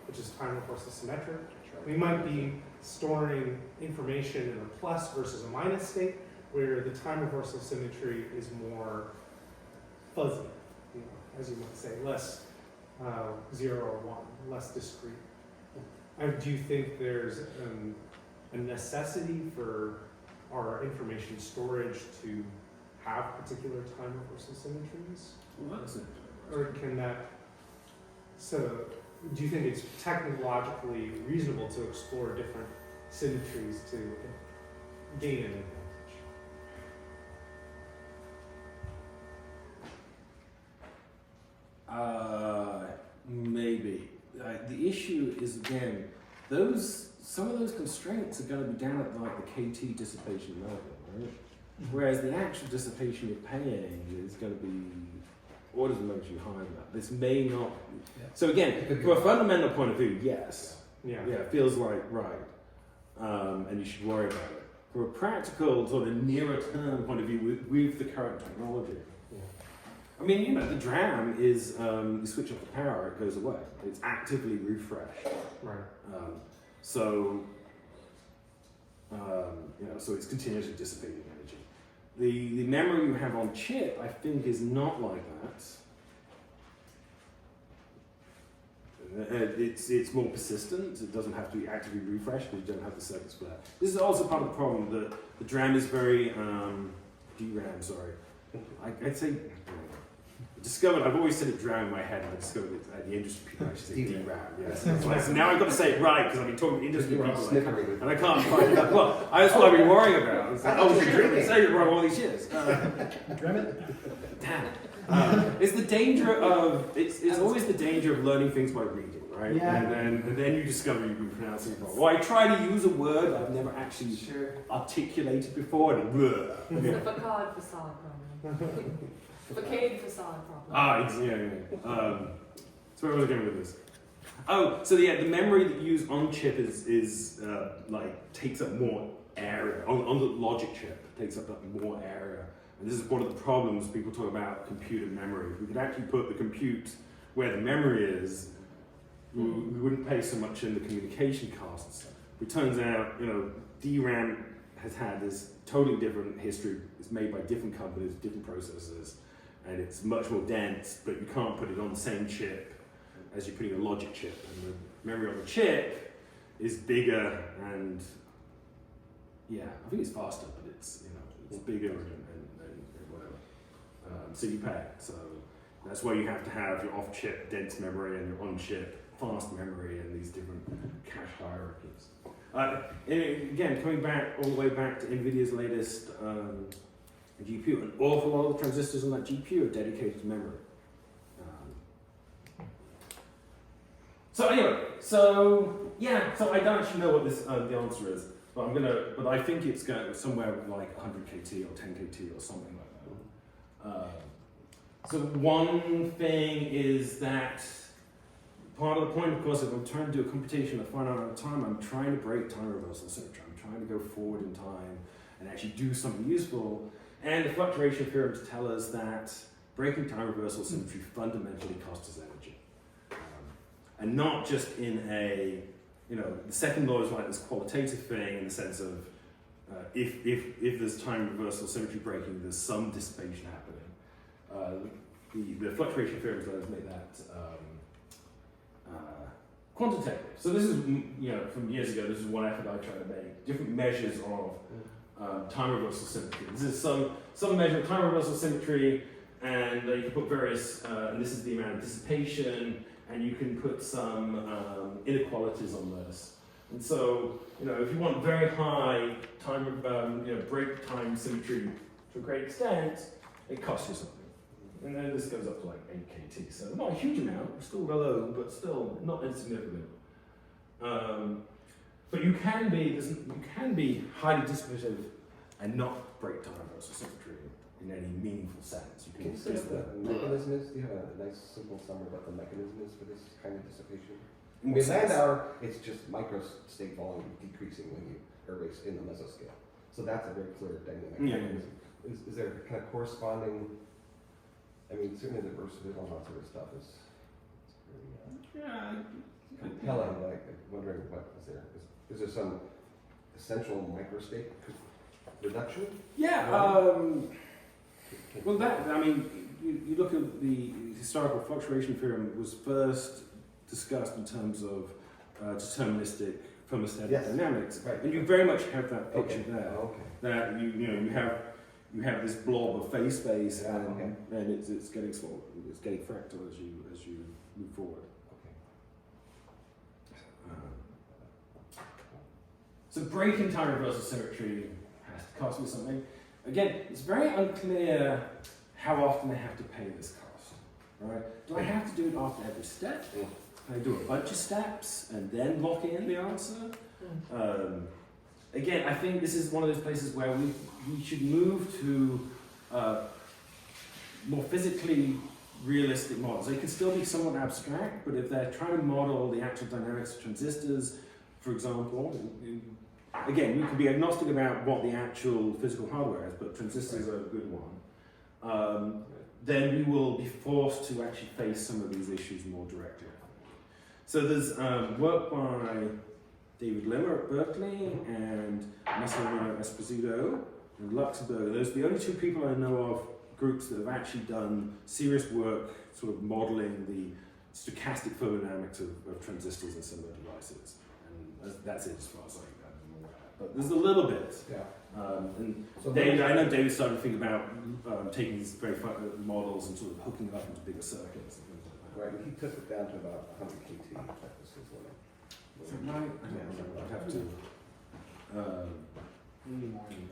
which is time reversal symmetric. We might be storing information in a plus versus a minus state, where the time reversal symmetry is more fuzzy, as you might say, less 0 or 1, less discrete. Do you think there's a necessity for our information storage to have particular time reversal symmetries? Well, that's it. Or can that, so do you think it's technologically reasonable to explore different symmetries to gain an advantage? Maybe. The issue is, again, some of those constraints are going to be down at like the KT dissipation level, right? Whereas the actual dissipation you're paying is going to be orders of magnitude higher than that. This may not. So again, from a fundamental point of view, yes. Yeah, it feels like right, and you should worry about it. From a practical sort of nearer term point of view, with the current technology, I mean, the DRAM is you switch off the power, it goes away. It's actively refreshed. Right. So So it's continuously dissipating energy. The memory you have on chip, I think, is not like that. It's more persistent. It doesn't have to be actively refreshed because you don't have the circuits for that. This is also part of the problem that the DRAM is very DRAM. Sorry, I'd say. I've always said it DRAM in my head, and I discovered it at the industry people actually say DRAM. Yes. So now I've got to say it right because I've been talking to industry people and I can't find it out. Well, that's what I've been worrying about. It's like, say it wrong all these years. Damn it. Damn it. It's the danger of it's always the danger of learning things by reading, right? Yeah. And then you discover you've been pronouncing it wrong. Or I try to use a word I've never actually articulated before, and It's the facade facade problem. Facade facade problem. So where was I going with this? Oh, so the memory that you use on chip is takes up more area on the logic chip. Takes up more area. And this is one of the problems people talk about computed memory. If we could actually put the compute where the memory is, we wouldn't pay so much in the communication costs. It turns out, DRAM has had this totally different history. It's made by different companies, different processors, and it's much more dense, but you can't put it on the same chip as you're putting a logic chip. And the memory on the chip is bigger and, I think it's faster, but it's bigger and whatever. So you pay. So that's why you have to have your off-chip dense memory and your on-chip fast memory and these different cache hierarchies. Again, coming back all the way back to NVIDIA's latest GPU, an awful lot of the transistors on that GPU are dedicated to memory. So I don't actually know what this the answer is, but I think it's going somewhere like 100 KT or 10 KT or something like that. So one thing is that part of the point, of course, if I'm trying to do a computation in a finite amount of time, I'm trying to break time reversal symmetry. I'm trying to go forward in time and actually do something useful. And the fluctuation theorems tell us that breaking time reversal symmetry fundamentally costs us energy. And not just in the second law is like this qualitative thing in the sense of if there's time reversal symmetry breaking, there's some dissipation happening. The fluctuation theorems let us make that quantitative. So this is, from years ago, this is one effort I tried to make, different measures of time reversal symmetry. This is some measure of time reversal symmetry, and you can put various, and this is the amount of dissipation, and you can put some inequalities on this. And so, if you want very high time, break time symmetry to a great extent, it costs you something. And then this goes up to like 8 KT, so not a huge amount, still well low, but still not insignificant. But you can be highly dissipative and not break time reversal symmetry in any meaningful sense. You Can you say what the mechanism is? Do you have a nice simple summary about the mechanism is for this kind of dissipation? With Landauer, it's just microstate volume decreasing when you erase in the mesoscale. So that's a very clear dynamic mechanism. Is there kind of corresponding? I mean, certainly the versatile and all that sort of stuff is very compelling. Like, wondering what is there? Is there some essential microstate reduction? Yeah. Well, you look at the historical fluctuation theorem was first discussed in terms of deterministic thermostatic dynamics, right. and you very much have that picture there. Okay. That you have this blob of phase space, and it's getting smaller, it's getting fractal as you move forward. So breaking time reversal symmetry has to cost me something. Again, it's very unclear how often I have to pay this cost. Right? Do I have to do it after every step? Can I do a bunch of steps and then lock in the answer? Again, I think this is one of those places where we should move to more physically realistic models. They can still be somewhat abstract, but if they're trying to model the actual dynamics of transistors, for example, again, you can be agnostic about what the actual physical hardware is, but transistors are a good one. Then we will be forced to actually face some of these issues more directly. So there's work by David Limmer at Berkeley and Massimo Esposito in Luxembourg. Those are the only two people I know of, groups that have actually done serious work sort of modeling the stochastic thermodynamics of transistors and similar devices. And that's it as far as I'm aware. But there's a little bit. Yeah. And So David, I know David started to think about taking these very models and sort of hooking them up into bigger circuits and things like that. Right, and he took it down to about 100 KT. That was his limit. I'd have to.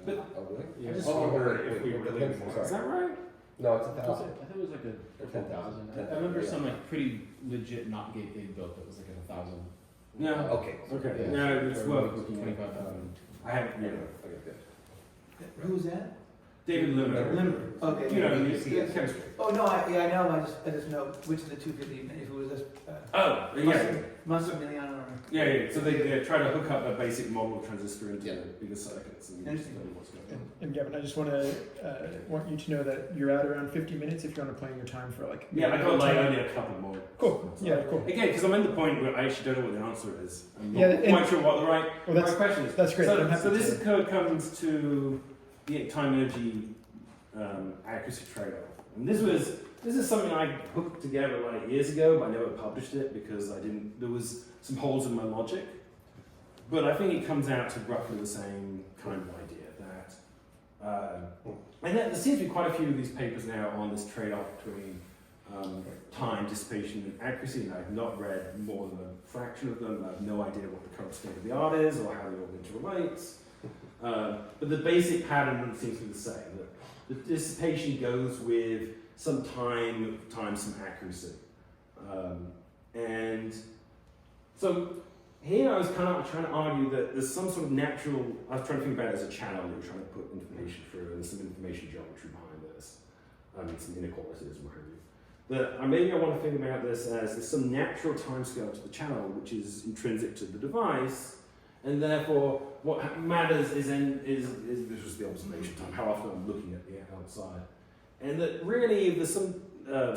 But Oh, really? Yeah. I just Oh, wondered if if we we were were living sorry. more. Is that right? No, it's I thought 1,000. it was like a 10,000. 10,000. I remember some like pretty legit not gate they built that was like at 1,000. Yeah. Okay. Okay. Yeah. Yeah, it's worth looking at. 25,000. I haven't. Yeah. Yeah. Okay, good. Who's that? David Limmer. Limber. Okay. You know, Yeah. he's chemistry. Oh, no, I know, I just know which of the two could be, if it was this, Oh, yeah. Massimiliano or. Yeah. So they try to hook up a basic model transistor into Yeah. bigger circuits and Interesting. study what's going on. And Gavin, I just want you to know that you're at around 50 minutes if you want to plan your time for like. Yeah, I got like only a couple more. Cool. Yeah, cool. Again, because I'm at the point where I actually don't know what the answer is. I'm Yeah, not and- quite sure what the right Well, question is. that's great. I'm So, happy so this to- code comes to the time energy accuracy trade-off. And this is something I hooked together like years ago, but I never published it because there was some holes in my logic. But I think it comes out to roughly the same kind of idea that, and there seems to be quite a few of these papers now on this trade-off between time, dissipation, and accuracy, and I've not read more than a fraction of them. I have no idea what the current state of the art is or how they all interrelates. But the basic pattern seems to be the same. That the dissipation goes with some time times some accuracy. And so here I was kind of trying to argue that there's some sort of natural, I was trying to think about it as a channel that you're trying to put information through, and there's some information geometry behind this, some inequalities and what have you. That maybe I want to think about this as there's some natural timescale to the channel which is intrinsic to the device, and therefore what matters is this was the observation time, how often I'm looking at the outside. And that really if there's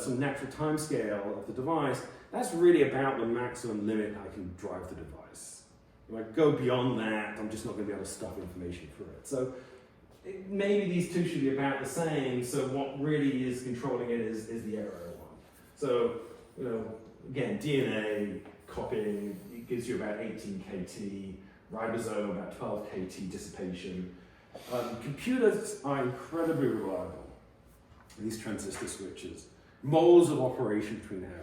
some natural timescale of the device, that's really about the maximum limit I can drive the device. If I go beyond that, I'm just not going to be able to stuff information through it. So maybe these two should be about the same, so what really is controlling it is the error one. So, again, DNA copying, it gives you about 18 KT, ribosome about 12 KT dissipation. Computers are incredibly reliable, these transistor switches. Moles of operation between errors.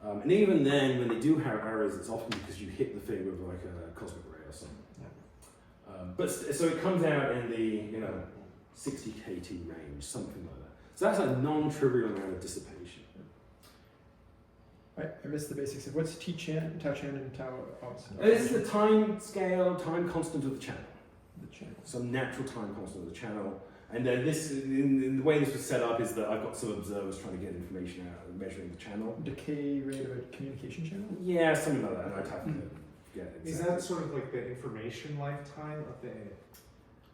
And even then, when they do have errors, it's often because you hit the thing with like a cosmic ray or something. So it comes out in the 60 KT range, something like that. So that's a non-trivial amount of dissipation. I missed the basics of what's T-chan, tau-chan, and tau-ops. This is the time scale, time constant of the channel. The channel. Some natural time constant of the channel. And then this, in the way this was set up, is that I've got some observers trying to get information out and measuring the channel. Decay rate of a communication channel? Yeah, something like that. And I'd have to get Is that sort of like the information lifetime of the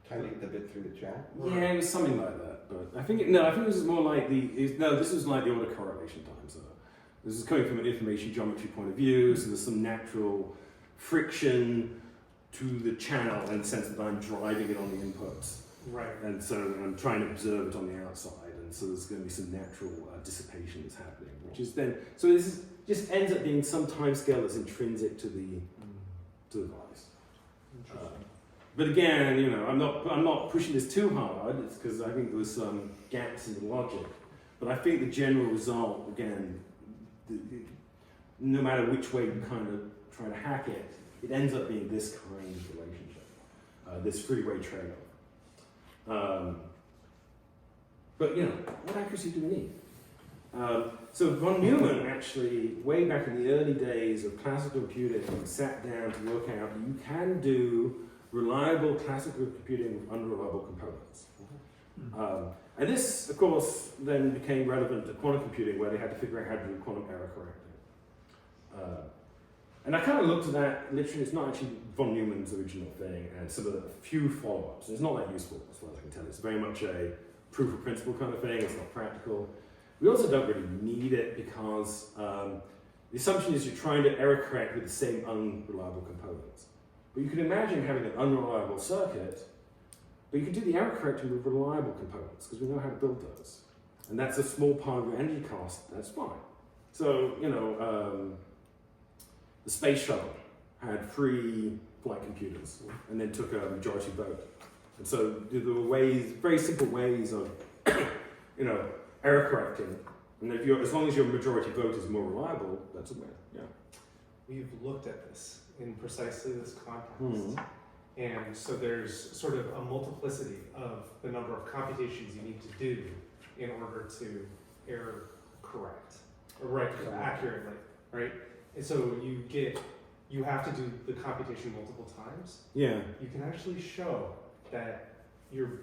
Trying to get the bit through the chat? Yeah, it was something like that. But I think this is more like this was like the order correlation time. So this is coming from an information geometry point of view. So there's some natural friction to the channel in the sense that I'm driving it on the inputs. right? And so I'm trying to observe it on the outside, and so there's going to be some natural dissipation that's happening, which is then, so this just ends up being some time scale that's intrinsic to the device. Interesting. But again, I'm not pushing this too hard. It's because I think there's some gaps in the logic. But I think the general result, again, no matter which way you kind of try to hack it, it ends up being this kind of relationship, this freeway trade-off. But what accuracy do we need? So von Neumann actually, way back in the early days of classical computing, sat down to work out that you can do reliable classical computing with unreliable components. And this, of course, then became relevant to quantum computing, where they had to figure out how to do quantum error correctly. And I kind of looked at that, literally, it's not actually von Neumann's original thing, and some of the few follow-ups. It's not that useful, as far as I can tell. It's very much a proof of principle kind of thing, it's not practical. We also don't really need it because the assumption is you're trying to error correct with the same unreliable components. But you can imagine having an unreliable circuit, but you can do the error correcting with reliable components because we know how to build those. And that's a small part of your energy cost, that's fine. So, the space shuttle had 3 flight computers and then took a majority vote. And so there were ways, very simple ways of, error correcting. And as long as your majority vote is more reliable, that's a win. Yeah. We've looked at this in precisely this context. And so there's sort of a multiplicity of the number of computations you need to do in order to error correct, or accurately, right? And so you have to do the computation multiple times. Yeah. You can actually show that you're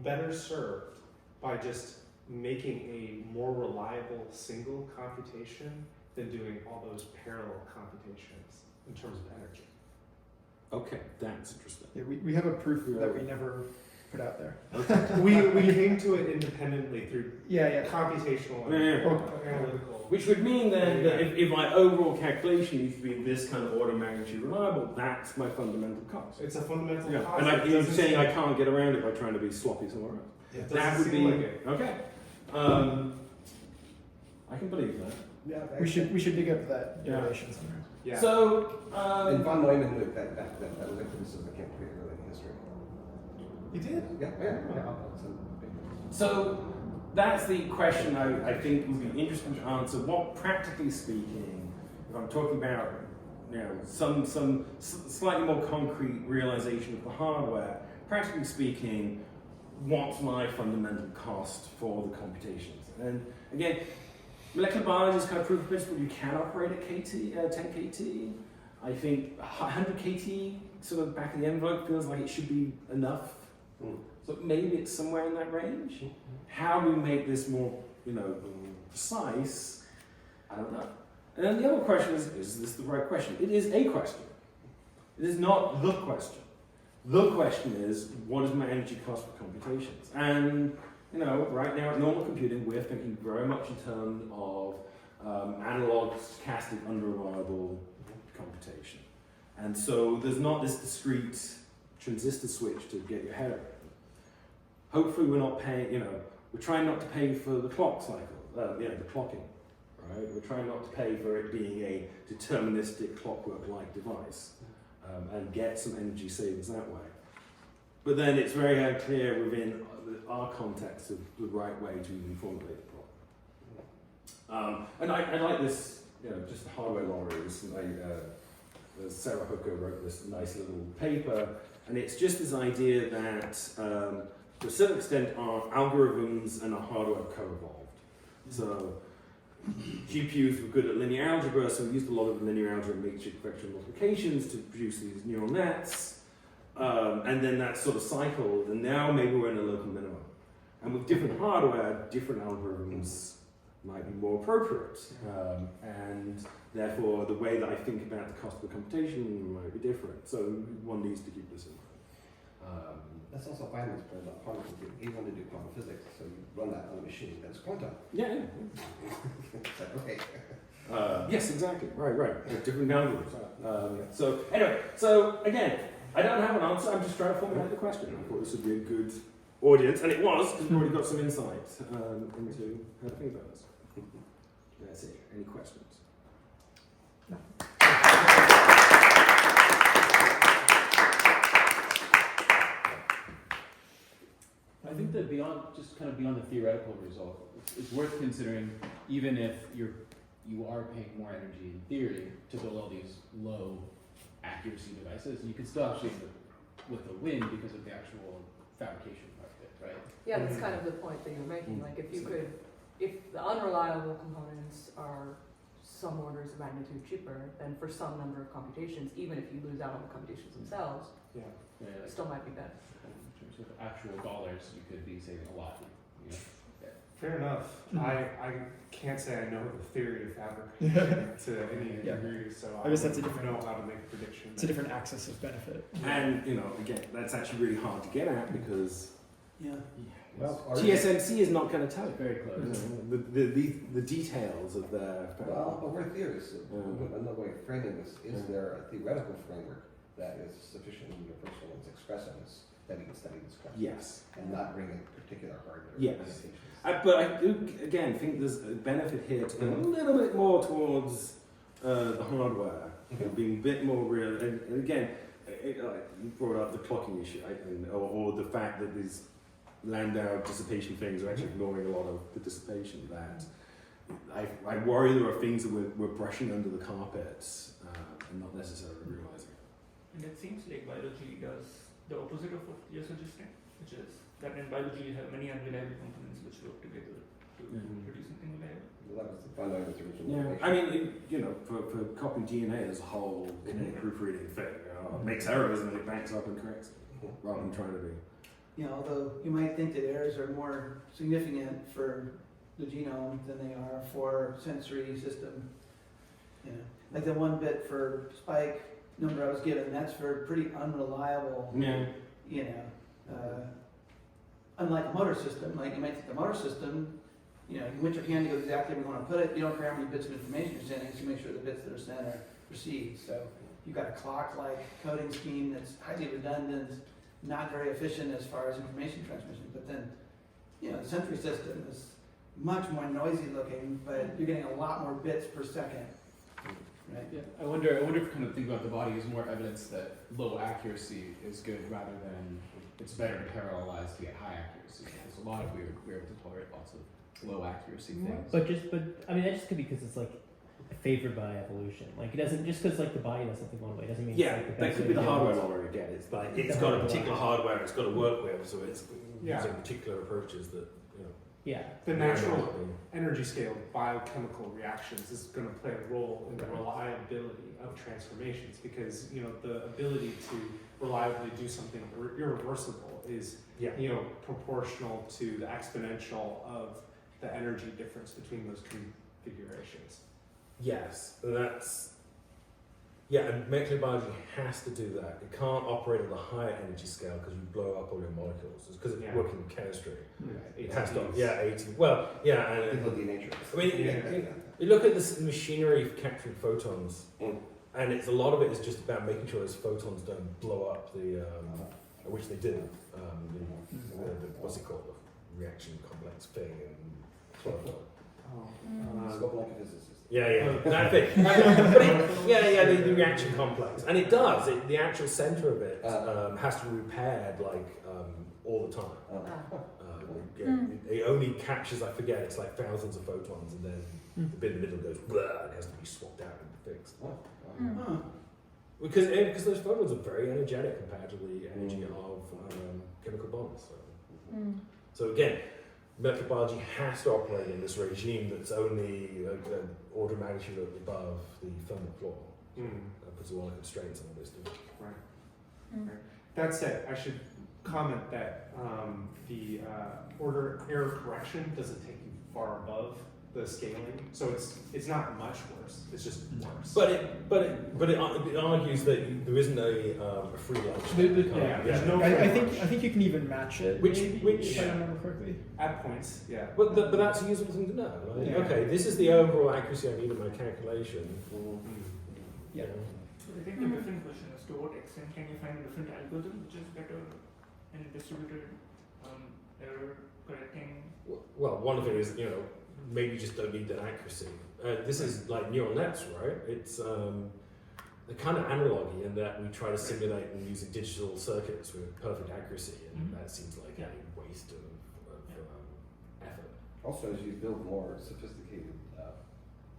better served by just making a more reliable single computation than doing all those parallel computations in terms of energy. Okay, that's interesting. Yeah, we have a proof that we never put out there. We came to it independently through computational and analytical. Which would mean then that if my overall calculation needs to be this kind of order of magnitude reliable, that's my fundamental cost. It's a fundamental cost. And you're saying I can't get around it by trying to be sloppy somewhere else. It That would be seem like it. okay. I can believe that. Yeah, We should dig up that derivation somewhere. Yeah. So and von Neumann, that was a criticism I can't put early in history. You did? Yeah. So that's the question I think would be interesting to answer. What, practically speaking, if I'm talking about some slightly more concrete realization of the hardware, practically speaking, what's my fundamental cost for the computations? And again, molecular biology is kind of proof of principle. You can operate at 10 KT. I think 100 KT, sort of back of the envelope, feels like it should be enough. So maybe it's somewhere in that range. How do we make this more, precise? I don't know. And then the other question is this the right question? It is a question. It is not the question. The question is, what is my energy cost for computations? And, right now at normal computing, we're thinking very much in terms of analog, stochastic, unreliable computation. And so there's not this discrete transistor switch to get your head around. Hopefully we're not paying, we're trying not to pay for the clock cycle, the clocking, right? We're trying not to pay for it being a deterministic clockwork-like device and get some energy savings that way. But then it's very unclear within our context of the right way to formulate the problem. And I like this, just the hardware lorry. Sarah Hooker wrote this nice little paper, and it's just this idea that to a certain extent our algorithms and our hardware have co-evolved. So GPUs were good at linear algebra, so we used a lot of linear algebra matrix vector multiplications to produce these neural nets. And then that sort of cycled, and now maybe we're in a local minimum. And with different hardware, different algorithms might be more appropriate. And therefore, the way that I think about the cost of the computation might be different. So one needs to keep this in mind. That's also Feynman's point about quantum computing. He wanted to do quantum physics, so you run that on a machine that's quantum. Yeah. Okay. Yes, exactly. Right. There's different algorithms. So anyway, again, I don't have an answer. I'm just trying to formulate the question. I thought this would be a good audience, and it was, because we've already got some insight into how to think about this. That's it. Any questions? I think that beyond the theoretical result, it's worth considering, even if you are paying more energy in theory to build all these low accuracy devices, you can still actually end up with a win because of the actual fabrication part of it, right? Yeah, that's kind of the point that you're making. Like if the unreliable components are some orders of magnitude cheaper, then for some number of computations, even if you lose out on the computations themselves, it still might be better. In terms of actual dollars, you could be saving a lot. Fair enough. I can't say I know the theory of fabrication to any degree, so I guess that's a don't different know how to make a prediction. It's a different axis of benefit. And again, that's actually really hard to get at because Yeah. Well, TSMC is not going to tell you. Very close. The details of their. Well, but we're theorists. Mm. Another way of framing this, is there a theoretical framework that is sufficiently universal and expressive that we can study this question? Yes. And not bring in particular hardware Yes. limitations? But I do, again, think there's a benefit here to go a little bit more towards the hardware, being a bit more real. And again, you brought up the clocking issue, or the fact that these Landau dissipation things are actually ignoring a lot of the dissipation. That I worry there are things that we're brushing under the carpet and not necessarily realizing. And it seems like biology does the opposite of what you're suggesting, which is that in biology you have many unreliable components which work together to produce something reliable. Well, that was the fun of its original Yeah, motivation. I mean, for copying DNA, there's a whole kinetic proofreading thing. It makes errors and then it banks up and corrects it, rather than trying to be. You know, although you might think that errors are more significant for the genome than they are for sensory system. You know, like the 1 bit for spike number I was given, that's for pretty unreliable. Yeah. You know, unlike a motor system, like you might think the motor system, you know, you want your hand to go exactly where you want to put it. You don't care how many bits of information you're sending, so you make sure the bits that are sent are received. So you've got a clock-like coding scheme that's highly redundant, not very efficient as far as information transmission. But then, you know, the sensory system is much more noisy looking, but you're getting a lot more bits per second. Right? Yeah, I wonder if kind of think about the body as more evidence that low accuracy is good rather than it's better to parallelize to get high accuracy. There's a lot of we're able to tolerate lots of low accuracy things. But I mean, that just could be because it's like favored by evolution. Like it doesn't just because like the body does something one way doesn't mean Yeah, it's like the that best could way be the to do it. hardware lottery again. It's like it's got a particular hardware it's got to work with, so it's Yeah. using particular approaches that Yeah. The may or may natural not be. energy scale biochemical reactions is going to play a role in the reliability of transformations, because you know the ability to reliably do something irreversible is proportional to the exponential of the energy difference between those configurations. Yes, and molecular biology has to do that. It can't operate at a higher energy scale because you blow up all your molecules. It's because it's working in chemistry. It has to, 80. Well, yeah, and Because of the nature. I mean, you look at this machinery for capturing photons, and a lot of it is just about making sure those photons don't blow up which they do. What's it called? The reaction complex thing and Spoken like a physicist. that thing. But the reaction complex, and it does. The actual center of it has to be repaired all the time. It only captures, I forget, it's like thousands of photons, and then the bit in the middle goes blah, and it has to be swapped out and fixed. Huh. Because those photons are very energetic compared to the energy of chemical bonds. So again, molecular biology has to operate in this regime that's only an order of magnitude above the thermal floor. That puts a lot of constraints on this stuff. Right. That said, I should comment that the order error correction doesn't take you far above the scaling, so it's not much worse. It's just worse. But it argues that there isn't a free lunch. There's no. I think you can even match it. Which if I remember correctly. At points, yeah. But that's a useful thing to know. Right? Yeah. Okay, this is the overall accuracy I need in my calculation. Yeah. I think the different question is to what extent can you find a different algorithm which is better in distributed error correcting? Well, one thing is, maybe you just don't need that accuracy. This is like neural nets, right? It's they're kind of analog in that we try to simulate them using digital circuits with perfect accuracy, and that seems like a waste of effort. Also, as you build more sophisticated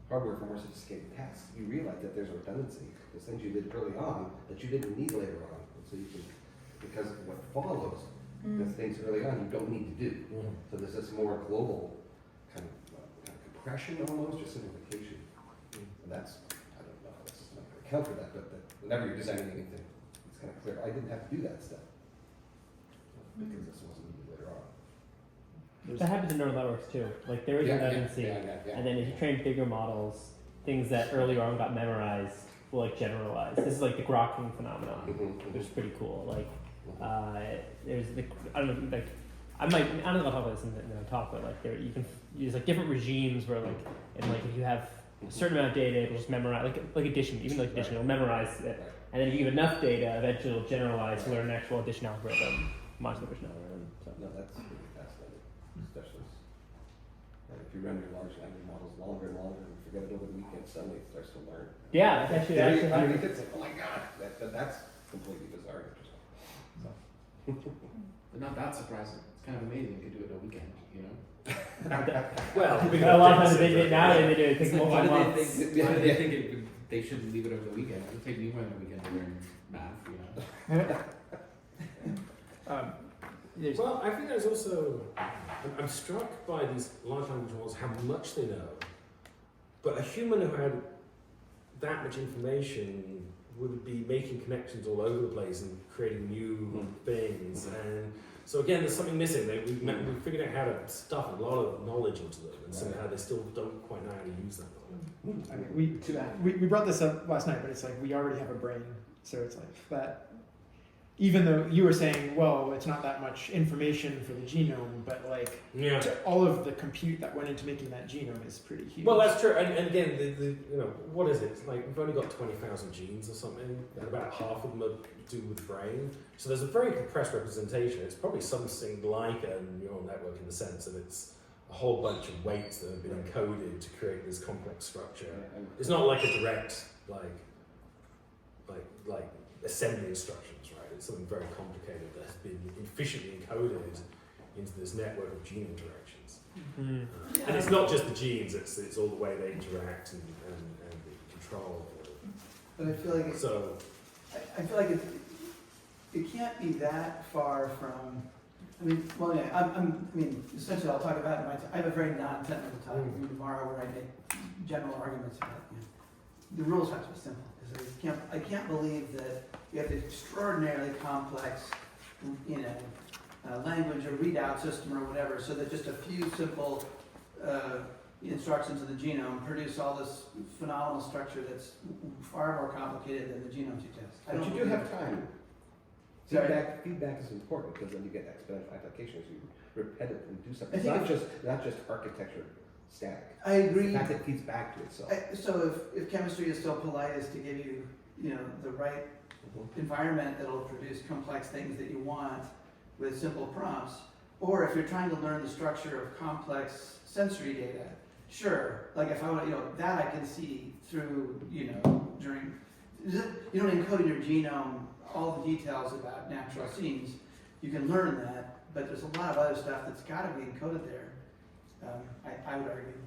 hardware for more sophisticated tasks, you realize that there's redundancy. There's things you did early on that you didn't need later on. So you can, because what follows, the things early on you don't need to do. So there's this more global kind of compression almost, or simplification. And that's, I don't know how this is not going to account for that, but whenever you're designing anything, it's kind of clear, I didn't have to do that stuff. Because this wasn't needed later on. That happens in neural networks too. Like there is redundancy, and then as you train bigger models, things that earlier on got memorized will like generalize. This is like the grokking phenomenon, which is pretty cool. Like there's I don't know, like I don't know if I'll talk about this in the talk, but like you can use like different regimes where like, and like if you have a certain amount of data, it'll just memorize, like addition, even like addition, it'll memorize it. And then if you give enough data, eventually it'll generalize to learn an actual addition algorithm, modular addition algorithm. So. No, that's really fascinating, especially if you run your large language models longer and longer and forget it over the weekend, suddenly it starts to learn. Yeah, actually, Underneath it's like, oh my god, that's completely bizarre and interesting. So. But not that surprising. It's kind of amazing you could do it in a weekend, you know? Well, a lot of times they do it now, they do it. It takes Why multiple do months. they think they shouldn't leave it over the weekend? It would take me more than a weekend to learn math, you know? Well, I think there's also, I'm struck by these large language models, how much they know. But a human who had that much information would be making connections all over the place and creating new things. And so again, there's something missing. We've figured out how to stuff a lot of knowledge into them, and somehow they still don't quite know how to use that knowledge. I mean, we brought this up last night, but it's like we already have a brain, so it's like that. Even though you were saying, well, it's not that much information for the genome, but like all of the compute that went into making that genome is pretty huge. Well, that's true. And again, the what is it? It's like we've only got 20,000 genes or something, and about half of them are to do with brain. So there's a very compressed representation. It's probably something like a neural network in the sense that it's a whole bunch of weights that have been encoded to create this complex structure. It's not like a direct like assembly instructions, right? It's something very complicated that has been efficiently encoded into this network of gene interactions. Mm-hmm. And it's not just the genes, it's all the way they interact and the control. But I feel like I feel like it can't be that far from. I mean, well, yeah. I mean, essentially, I'll talk about it. I have a very non-technical talk with you tomorrow where I make general arguments about the rules have to be simple. Because I can't believe that you have this extraordinarily complex, language or readout system or whatever, so that just a few simple instructions in the genome produce all this phenomenal structure that's far more complicated than the genome suggests. But you do have time. Feedback is important because then you get exponential applications. You repetitively do something. It's not just architecture static. I agree. It's the fact that it feeds back to itself. So if chemistry is so polite as to give you, the right environment that'll produce complex things that you want with simple prompts, or if you're trying to learn the structure of complex sensory data, sure. Like if I want, that I can see through, during, you don't encode in your genome all the details about natural scenes. You can learn that, but there's a lot of other stuff that's got to be encoded there. I would argue.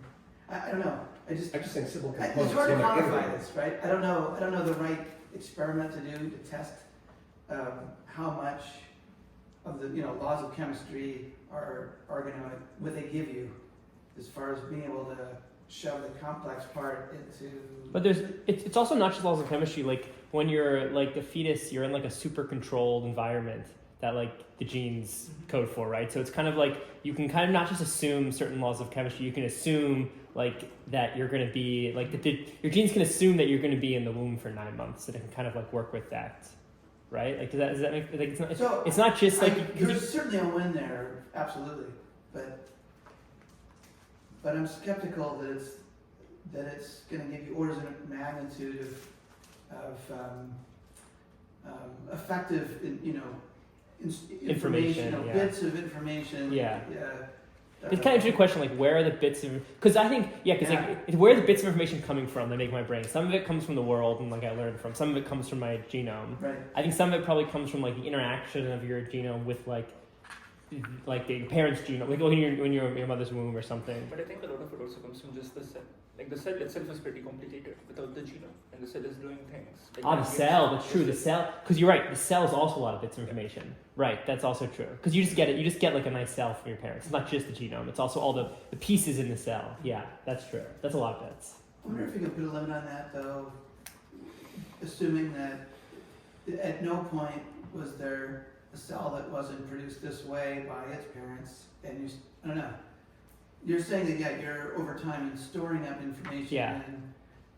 I don't know. I just think simple it's components. hard to quantify this, right? I don't know the right experiment to do to test how much of the laws of chemistry are going to what they give you as far as being able to shove the complex part into. But it's also not just laws of chemistry. Like when you're like a fetus, you're in like a super controlled environment that like the genes code for, right? So it's kind of like you can kind of not just assume certain laws of chemistry. You can assume like that you're going to be like your genes can assume that you're going to be in the womb for 9 months, and it can kind of like work with that, right? Like does that make like it's not just like there's certainly a win there, absolutely, but I'm skeptical that it's going to give you orders of magnitude of effective, information, bits of information. Yeah. It's kind of a question, like where are the bits of? Because I think, like where are the bits of information coming from that make my brain? Some of it comes from the world and like I learned from. Some of it comes from my genome. Right. I think some of it probably comes from like the interaction of your genome with like the parent's genome, like when you're in your mother's womb or something. But I think a lot of it also comes from just the cell. Like the cell itself is pretty complicated without the genome, and the cell is doing things. Like the cell. That's true. The cell, because you're right. The cell is also a lot of bits of information. Right. That's also true. Because you just get it. You just get like a nice cell from your parents. It's not just the genome. It's also all the pieces in the cell. Yeah, that's true. That's a lot of bits. I wonder if you could put a limit on that, though, assuming that at no point was there a cell that wasn't produced this way by its parents, and I don't know. You're saying that you're over time and storing up information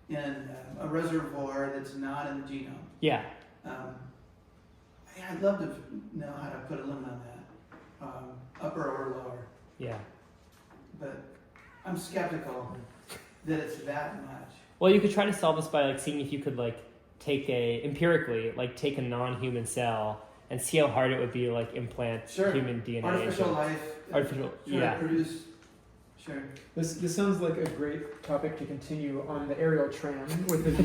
in a reservoir that's not in the genome. Yeah. I'd love to know how to put a limit on that. upper or lower. Yeah. But I'm skeptical that it's that much. Well, you could try to solve this by like seeing if you could like empirically take a non-human cell and see how hard it would be to like implant Sure. human DNA. Artificial into life. artificial. Try to Yeah. produce. Sure. This sounds like a great topic to continue on the aerial tram with the